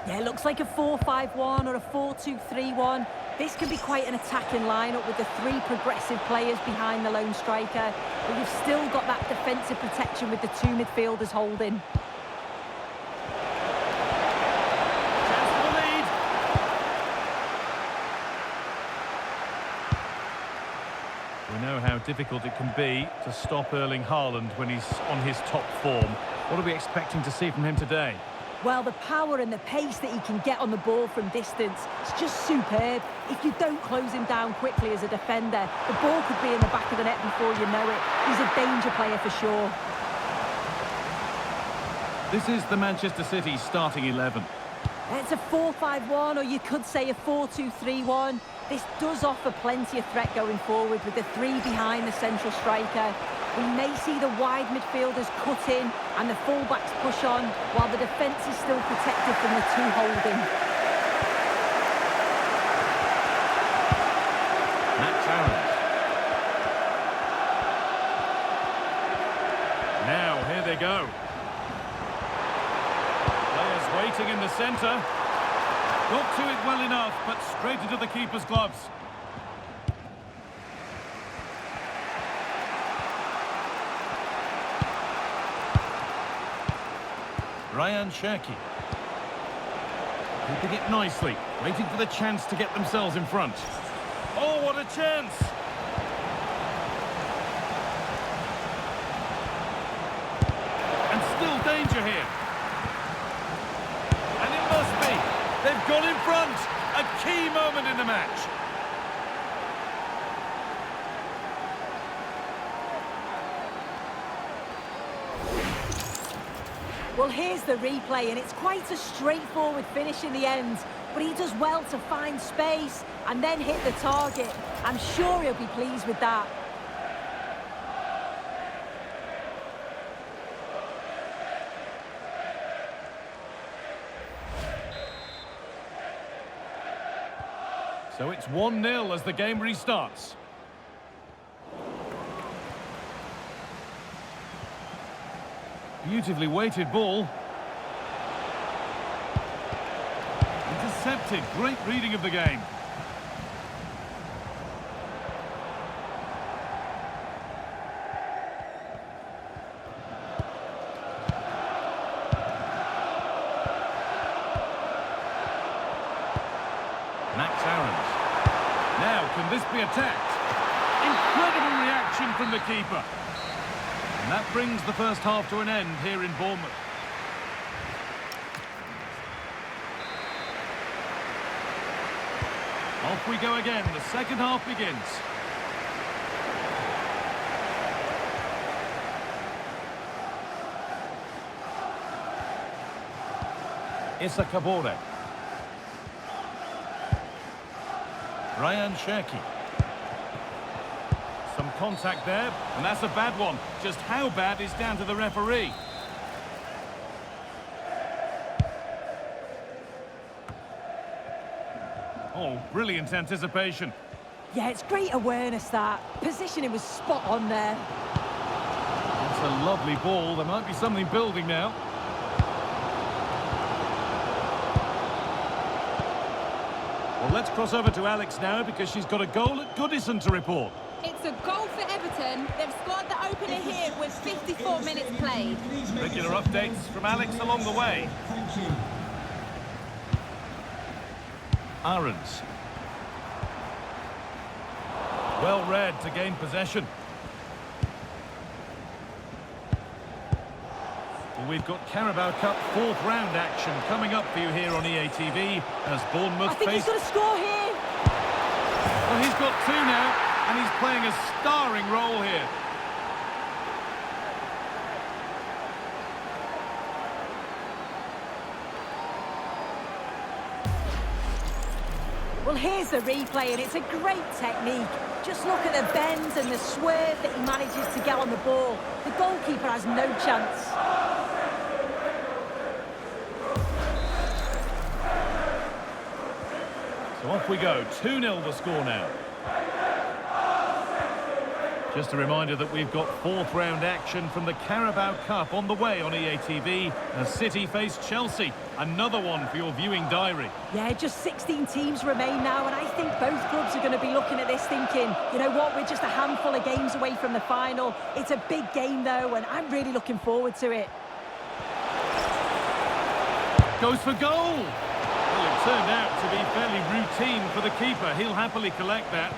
Yeah, it looks like a 4-5-1 or a 4-2-3-1. This can be quite an attacking lineup with the three progressive players behind the lone striker. But you've still got that defensive protection with the two midfielders holding. Chance for the lead. We know how difficult it can be to stop Erling Haaland when he's on his top form. What are we expecting to see from him today? Well, the power and the pace that he can get on the ball from distance is just superb. If you don't close him down quickly as a defender, the ball could be in the back of the net before you know it. He's a danger player for sure. This is the Manchester City starting 11. It's a 4-5-1, or you could say a 4-2-3-1. This does offer plenty of threat going forward with the three behind the central striker. We may see the wide midfielders cut in and the full-backs push on, while the defence is still protected from the two holding. Max Aarons. Now, here they go. Players waiting in the centre. Got to it well enough, but straight into the keeper's gloves. Ryan Cherki. Keeping it nicely, waiting for the chance to get themselves in front. Oh, what a chance! And still danger here. And it must be. They've got in front. A key moment in the match. Well, here's the replay, and it's quite a straightforward finish in the end. But he does well to find space and then hit the target. I'm sure he'll be pleased with that. So it's 1-0 as the game restarts. Beautifully weighted ball. Intercepted. Great reading of the game. Max Aarons. Now, can this be attacked? Incredible reaction from the keeper. And that brings the first half to an end here in Bournemouth. Off we go again. The second half begins. Issa Kabore. Ryan Cherki. Some contact there, and that's a bad one. Just how bad is down to the referee. Oh, brilliant anticipation. Yeah, it's great awareness, that. Positioning was spot on there. That's a lovely ball. There might be something building now. Well, let's cross over to Alex now because she's got a goal at Goodison to report. It's a goal for Everton. They've scored the opener here with 54 minutes played. Regular updates from Alex along the way. Thank you. Aarons. Well read to gain possession. Well, we've got Carabao Cup 4th round action coming up for you here on EATV as Bournemouth I think he's going to score here. Well, he's got 2 now, and he's playing a starring role here. Well, here's the replay, and it's a great technique. Just look at the bend and the swerve that he manages to get on the ball. The goalkeeper has no chance. So off we go, 2-0 the score now. Just a reminder that we've got 4th round action from the Carabao Cup on the way on EATV as City face Chelsea. Another one for your viewing diary. Yeah, just 16 teams remain now, and I think both clubs are going to be looking at this thinking, you know what, we're just a handful of games away from the final. It's a big game, though, and I'm really looking forward to it. Goes for goal! Well, it turned out to be fairly routine for the keeper. He'll happily collect that.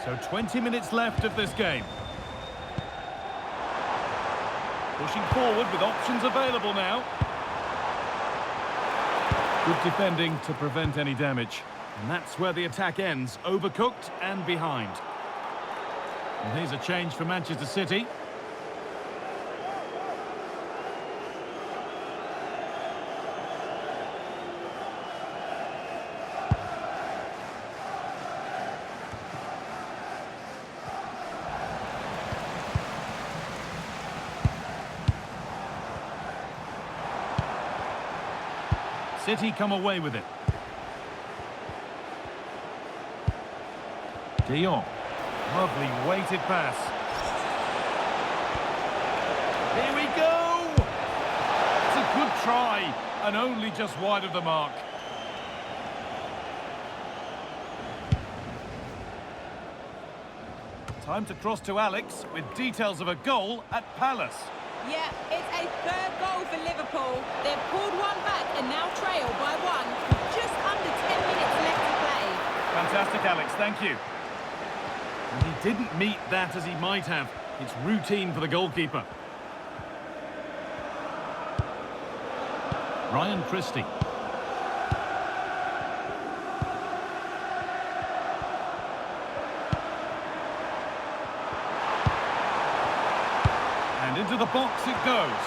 So 20 minutes left of this game. Pushing forward with options available now. Good defending to prevent any damage. And that's where the attack ends, overcooked and behind. And here's a change for Manchester City. City come away with it. De Jong. Lovely weighted pass. Here we go! It's a good try, and only just wide of the mark. Time to cross to Alex with details of a goal at Palace. Yeah, it's a 3rd goal for Liverpool. They've pulled one back and now trail by 1 with just under 10 minutes left to play. Fantastic, Alex, thank you. And he didn't meet that as he might have. It's routine for the goalkeeper. Ryan Christie. And into the box it goes.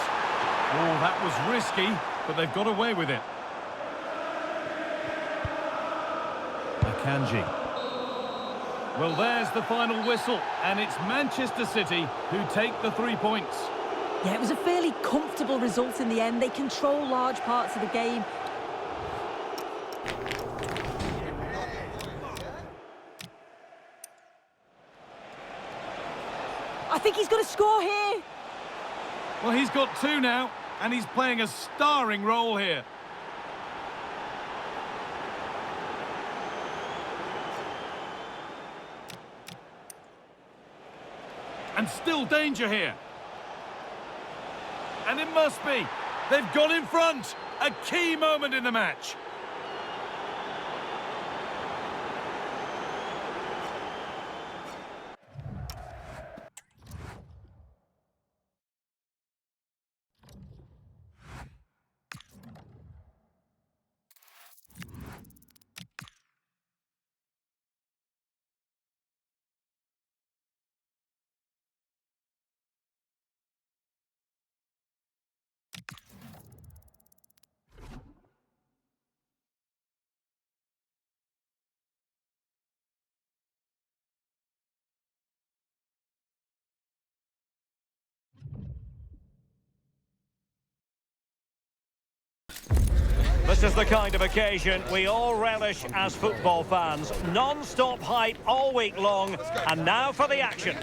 Oh, that was risky, but they've got away with it. Akanji. Well, there's the final whistle, and it's Manchester City who take the 3 points. Yeah, it was a fairly comfortable result in the end. They control large parts of the game. I think he's going to score here. Well, he's got 2 now, and he's playing a starring role here. And still danger here. And it must be. They've gone in front. A key moment in the match. This is the kind of occasion we all relish as football fans. Non-stop hype all week long, and now for the action.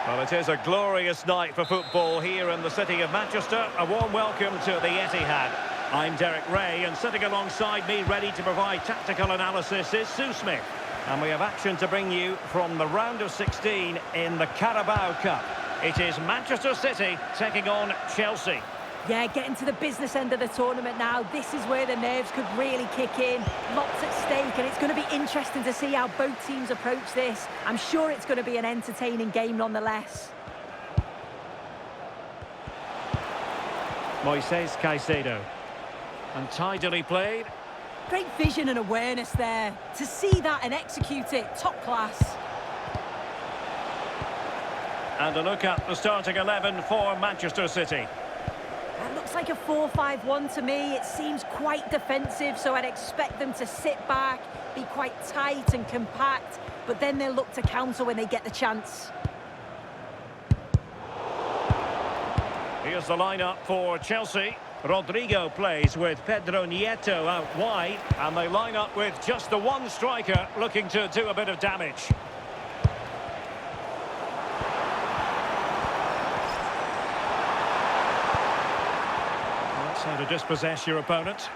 Well, it is a glorious night for football here in the city of Manchester. A warm welcome to the Etihad. I'm Derek Ray, and sitting alongside me, ready to provide tactical analysis, is Sue Smith. And we have action to bring you from the round of 16 in the Carabao Cup. It is Manchester City taking on Chelsea. Yeah, getting to the business end of the tournament now. This is where the nerves could really kick in. Lots at stake, and it's going to be interesting to see how both teams approach this. I'm sure it's going to be an entertaining game nonetheless. Moises Caicedo. And tidily played. Great vision and awareness there. To see that and execute it, top class. And a look at the starting 11 for Manchester City. It looks like a 4-5-1 to me. It seems quite defensive, so I'd expect them to sit back, be quite tight and compact, but then they'll look to counter when they get the chance. Here's the lineup for Chelsea. Rodrigo plays with Pedro Nieto out wide, and they line up with just the one striker looking to do a bit of damage. That's how to dispossess your opponent.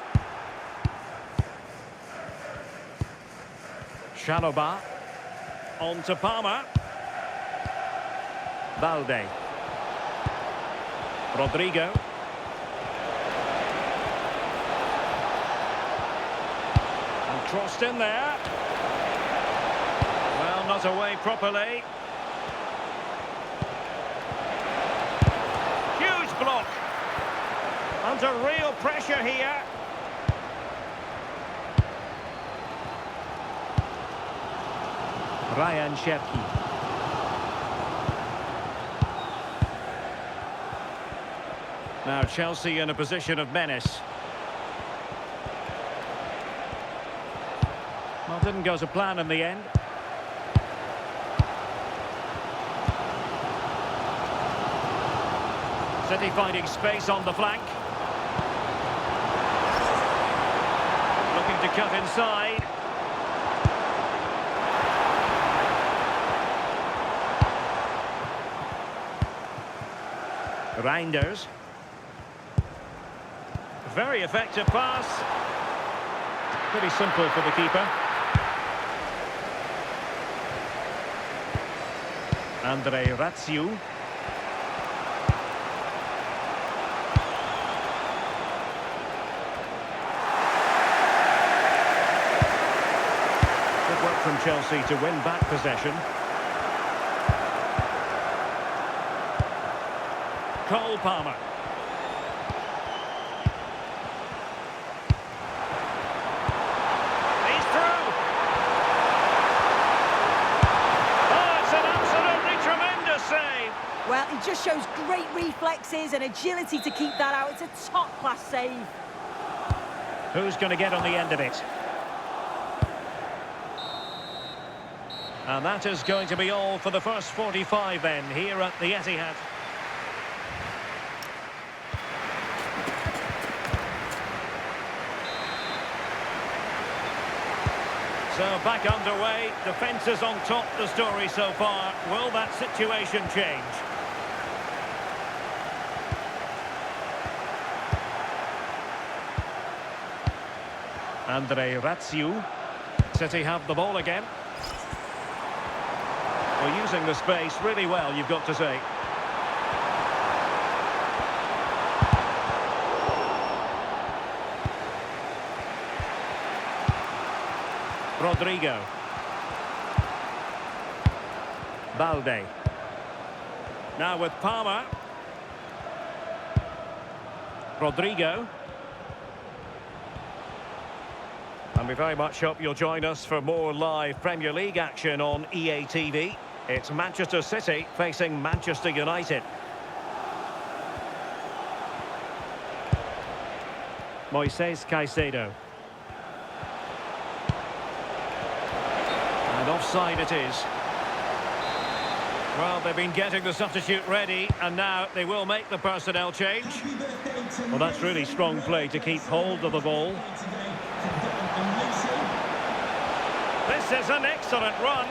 Chalobah. On to Palmer. Balde. Rodrigo. And crossed in there. Well, not away properly. Huge block. Under real pressure here. Ryan Cherki. Now Chelsea in a position of menace. Well, didn't go to plan in the end. City finding space on the flank. Looking to cut inside. Reinders. Very effective pass. Pretty simple for the keeper. Andre Ratsiu. Good work from Chelsea to win back possession. Cole Palmer. He's through. Oh, it's an absolutely tremendous save. Well, he just shows great reflexes and agility to keep that out. It's a top-class save. Who's going to get on the end of it? And that is going to be all for the first 45 then, here at the Etihad. So back underway, defence is on top, the story so far. Will that situation change? Andre Ratsiu. City have the ball again. Well, using the space really well, you've got to say. Rodrigo. Balde. Now with Palmer. Rodrigo. And we very much hope you'll join us for more live Premier League action on EA TV. It's Manchester City facing Manchester United. Moises Caicedo. And offside it is. Well, they've been getting the substitute ready, and now they will make the personnel change. Well, that's really strong play to keep hold of the ball. This is an excellent run.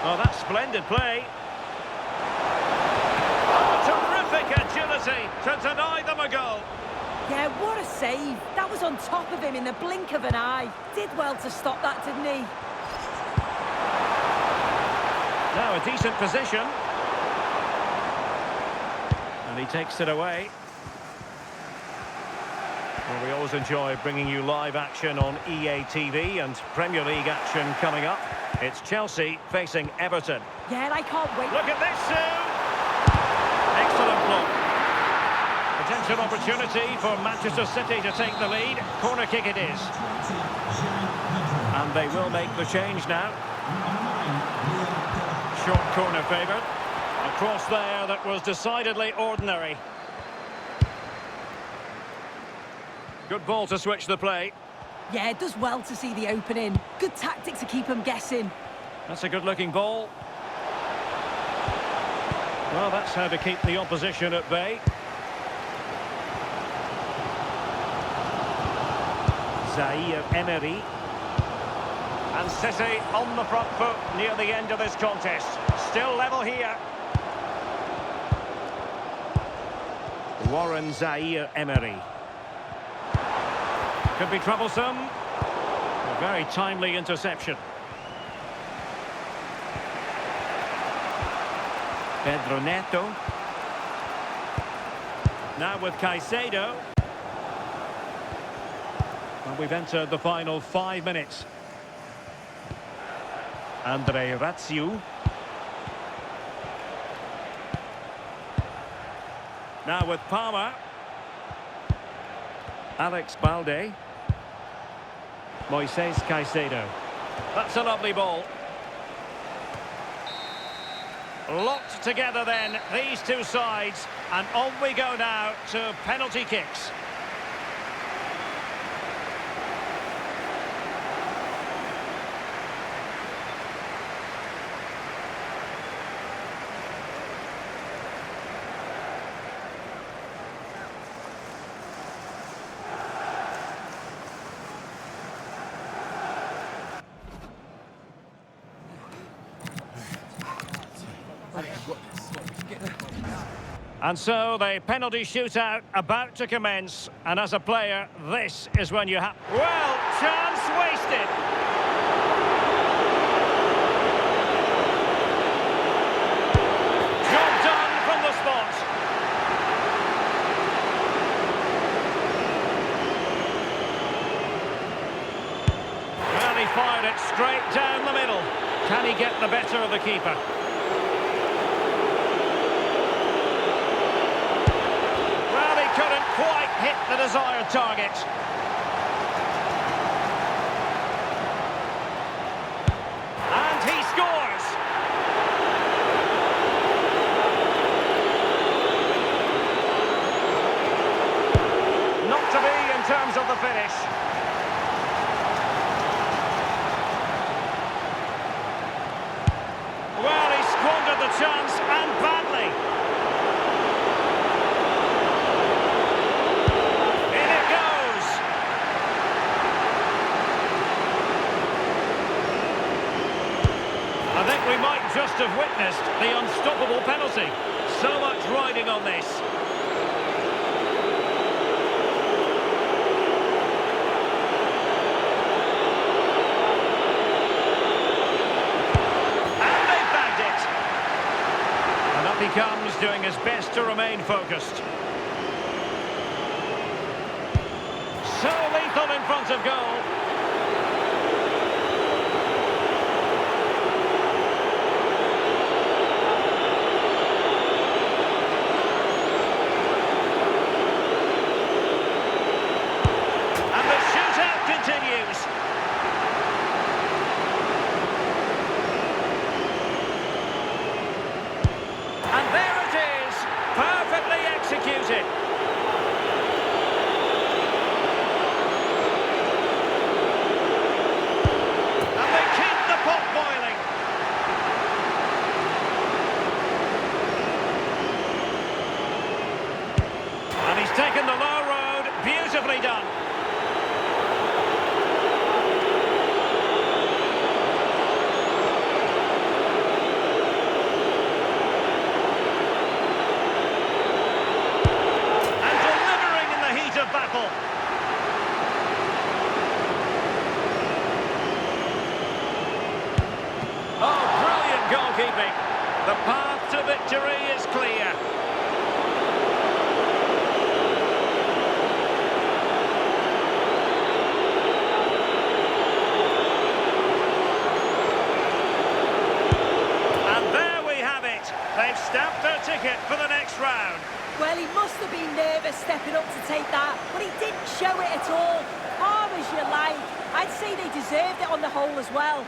Oh, that's splendid play. to deny them a goal. Yeah, what a save. That was on top of him in the blink of an eye. Did well to stop that, didn't he? Now a decent position. And he takes it away. Well, we always enjoy bringing you live action on EA TV and Premier League action coming up. It's Chelsea facing Everton. Yeah, and I can't wait. Look at this, Sue! Excellent block. Potential opportunity for Manchester City to take the lead. Corner kick it is. And they will make the change now. Short corner favoured. A cross there that was decidedly ordinary. Good ball to switch the play. Yeah, it does well to see the opening. Good tactic to keep him guessing. That's a good-looking ball. Well, that's how to keep the opposition at bay. Zaire Emery. And City on the front foot near the end of this contest. Still level here. Warren Zaire Emery. Could be troublesome. A very timely interception. Pedro Neto. Now with Caicedo. And we've entered the final 5 minutes. Andre Ratsiu. Now with Palmer. Alex Balde. Moises Caicedo. That's a lovely ball. Locked together then, these two sides. And on we go now to penalty kicks. And so the penalty shootout about to commence, and as a player, this is when you have... Well, chance wasted! Job done from the spot. Well, he fired it straight down the middle. Can he get the better of the keeper? Couldn't quite hit the desired target. And he scores! Not to be in terms of the finish. Well, he squandered the chance, and badly. We might just have witnessed the unstoppable penalty. So much riding on this. And they bagged it. And up he comes, doing his best to remain focused. So lethal in front of goal. The path to victory is clear. And there we have it. They've stamped their ticket for the next round. Well, he must have been nervous stepping up to take that, but he didn't show it at all. Calm as you like. I'd say they deserved it on the whole as well.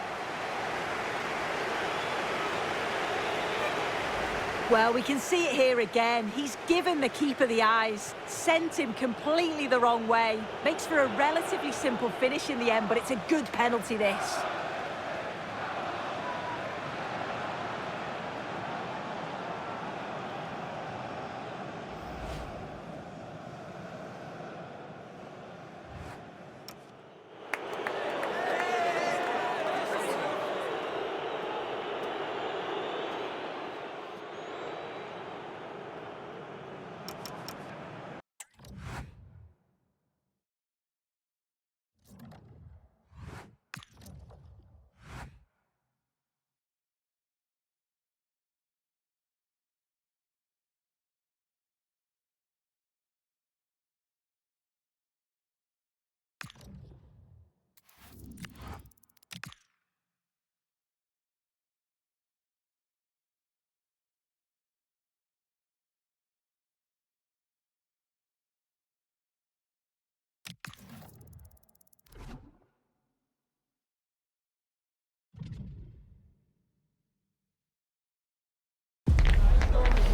Well, we can see it here again. He's given the keeper the eyes, sent him completely the wrong way. Makes for a relatively simple finish in the end, but it's a good penalty, this.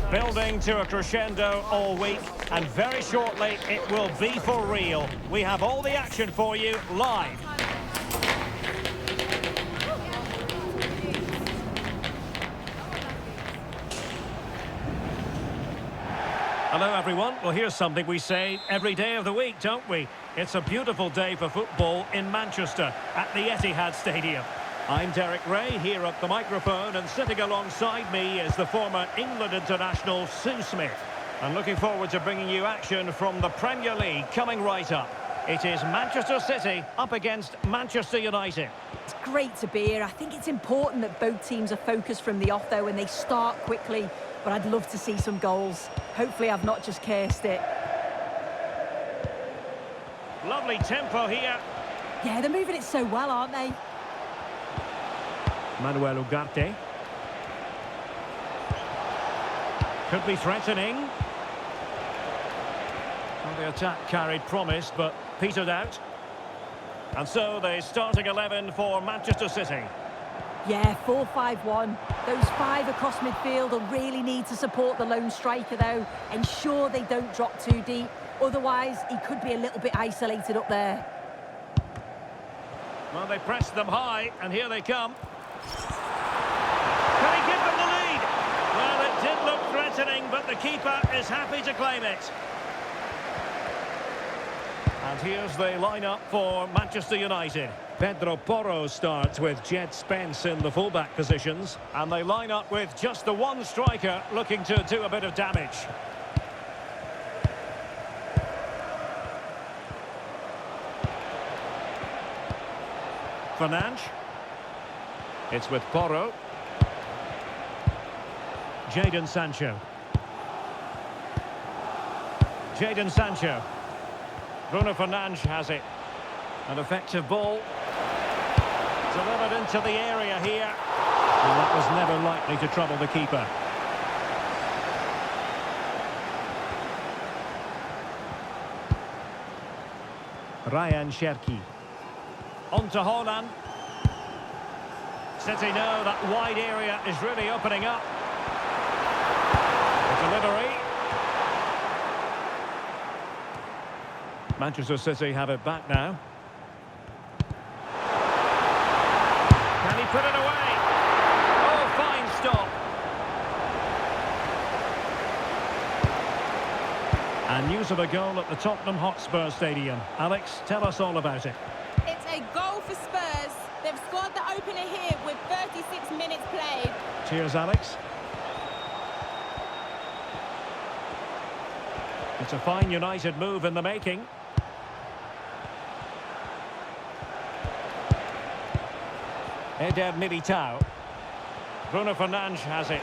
Building to a crescendo all week, and very shortly it will be for real. We have all the action for you live. Hello everyone. Well, here's something we say every day of the week, don't we? It's a beautiful day for football in Manchester at the Etihad Stadium. I'm Derek Ray here at the microphone, and sitting alongside me is the former England international Sue Smith. I'm looking forward to bringing you action from the Premier League coming right up. It is Manchester City up against Manchester United. It's great to be here. I think it's important that both teams are focused from the off, though, and they start quickly. But I'd love to see some goals. Hopefully I've not just cursed it. Lovely tempo here. Yeah, they're moving it so well, aren't they? Manuel Ugarte. Could be threatening. Well, the attack carried promise, but petered out. And so the starting 11 for Manchester City. Yeah, 4-5-1. Those five across midfield will really need to support the lone striker, though. Ensure they don't drop too deep. Otherwise, he could be a little bit isolated up there. Well, they pressed them high, and here they come. Can he give them the lead? Well, it did look threatening, but the keeper is happy to claim it. And here's the lineup for Manchester United. Pedro Porro starts with Jed Spence in the fullback positions. And they line up with just the one striker looking to do a bit of damage. Fernandes. It's with Porro. Jadon Sancho. Jadon Sancho. Bruno Fernandes has it. An effective ball. Delivered into the area here. And that was never likely to trouble the keeper. Ryan Cherki. On to Haaland. City know that wide area is really opening up. The delivery. Manchester City have it back now. Can he put it away? Oh, fine stop. And news of a goal at the Tottenham Hotspur Stadium. Alex, tell us all about it. It's a goal for Spurs. They've scored the opener here with 36 minutes played. Cheers, Alex. It's a fine United move in the making. Eder Militao. Bruno Fernandes has it.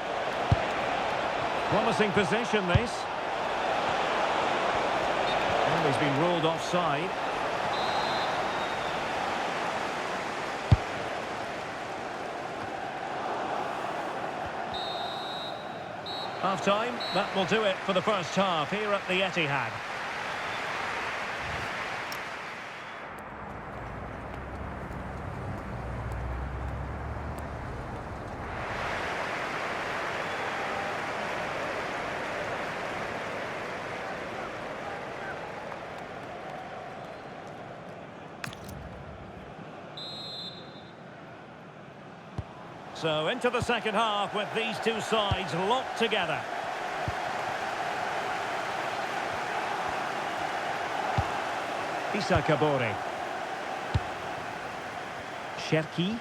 Promising position, this. Oh, he's been ruled offside. Half-time, that will do it for the first half here at the Etihad. So into the second half with these two sides locked together. Issa Kabore. Cherki.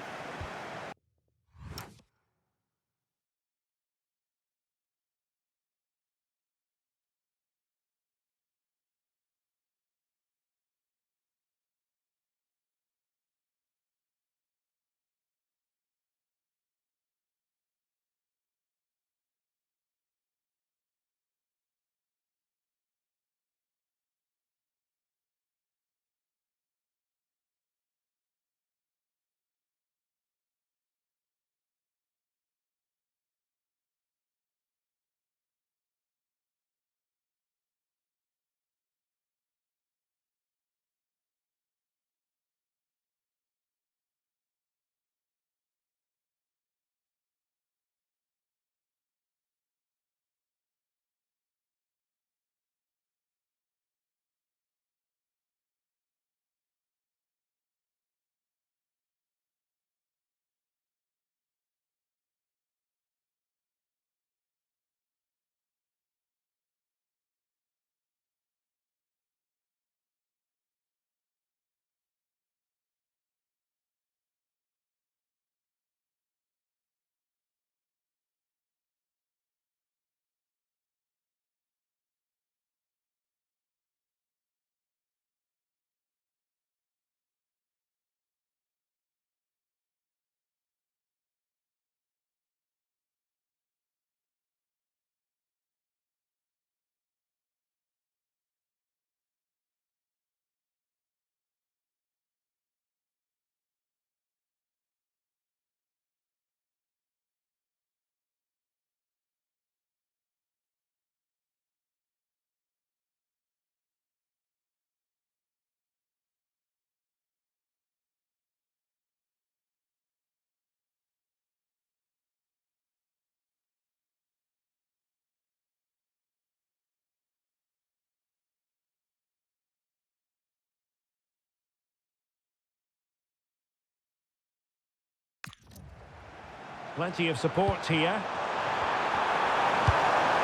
Plenty of support here.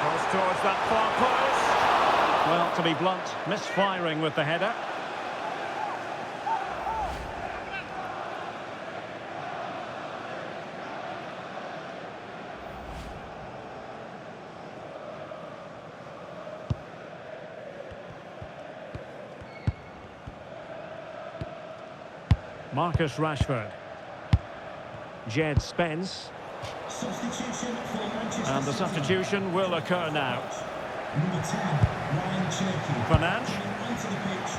Cross towards that far post. Well, to be blunt, misfiring with the header. Marcus Rashford. Jed Spence. Substitution for Manchester And the City. substitution will occur now. Number 10, Ryan Cherki. Fernandes. Coming onto the pitch,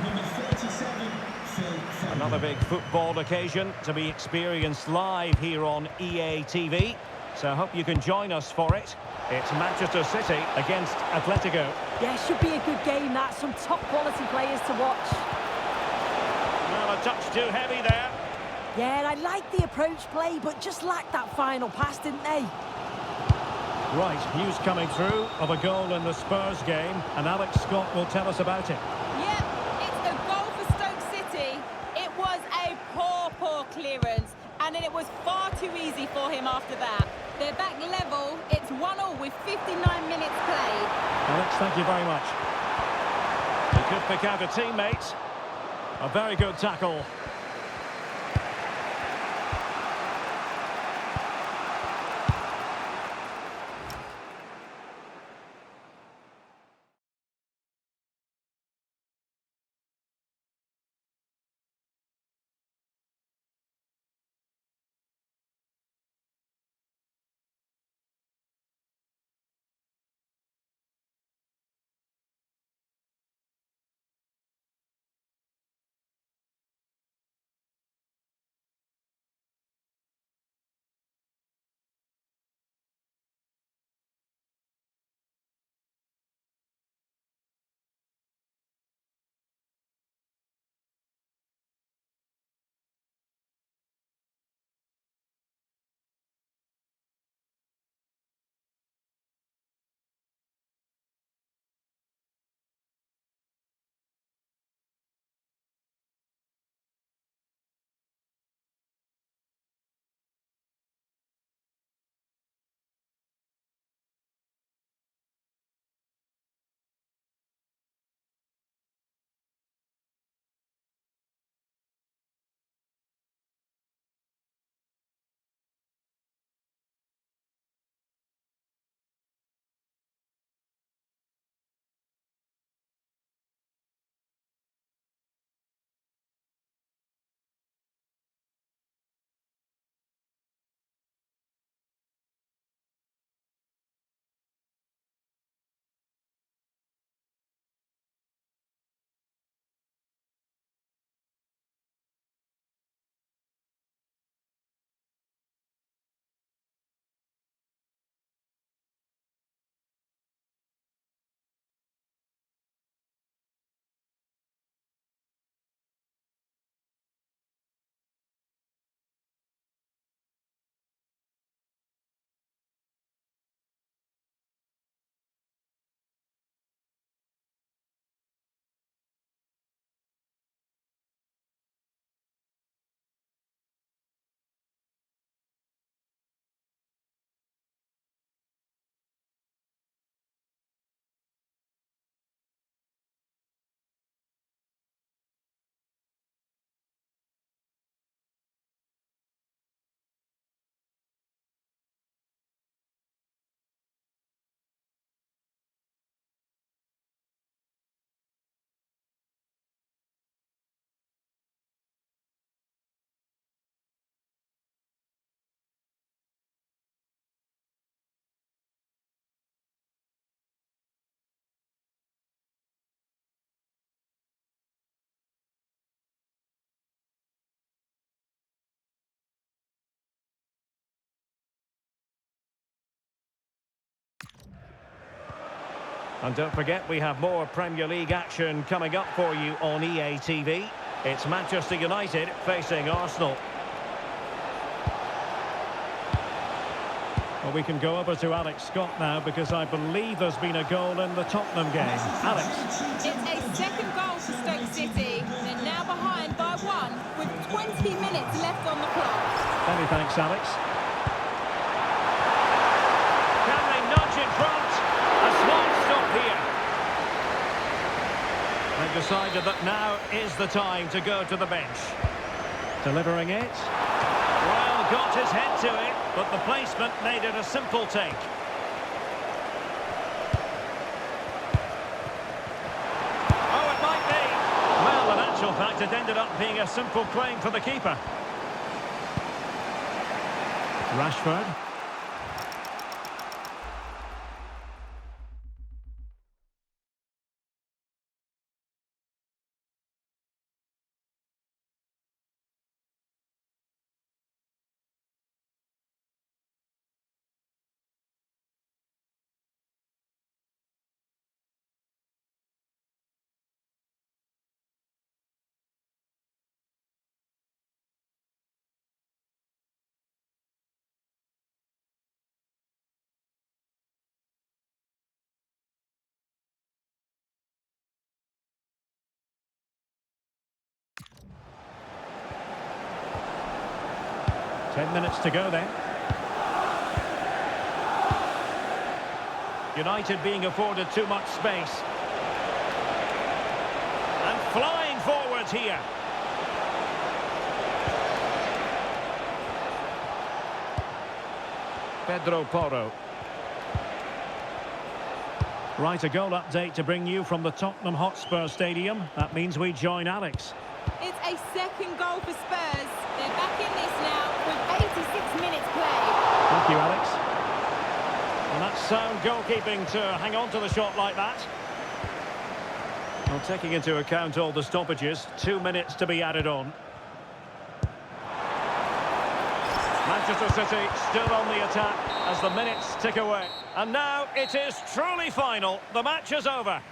number 37, Phil Foden. Another big football occasion to be experienced live here on EA TV. So I hope you can join us for it. It's Manchester City against Atletico. Yeah, should be a good game, that. Some top quality players to watch. Well, a touch too heavy there. Yeah, and I like the approach play, but just lacked that final pass, didn't they? Right, news coming through of a goal in the Spurs game, and Alex Scott will tell us about it. Yep, it's the goal for Stoke City. It was a poor clearance, and then it was far too easy for him after that. They're back level. It's 1-1 with 59 minutes played. Alex, thank you very much. He could pick out a teammate. A very good tackle. And don't forget, we have more Premier League action coming up for you on EA TV. It's Manchester United facing Arsenal. Well, we can go over to Alex Scott now because I believe there's been a goal in the Tottenham game. Alex. It's a second goal for Stoke City. They're now behind by 1 with 20 minutes left on the clock. Many thanks, Alex. Can they nudge in front? A smart stop here. They've decided that now is the time to go to the bench. Delivering it. Well, got his head to it, but the placement made it a simple take. Oh, it might be. Well, in actual fact, it ended up being a simple claim for the keeper. Rashford. Ten minutes to go then. United being afforded too much space. And flying forward here. Pedro Porro. Right, a goal update to bring you from the Tottenham Hotspur Stadium. That means we join Alex. It's a second goal for Spurs. They're back in this now with 86 minutes played. Thank you, Alex. And that's sound goalkeeping to hang on to the shot like that. Well, taking into account all the stoppages, 2 minutes to be added on. Manchester City still on the attack as the minutes tick away. And now it is truly final. The match is over.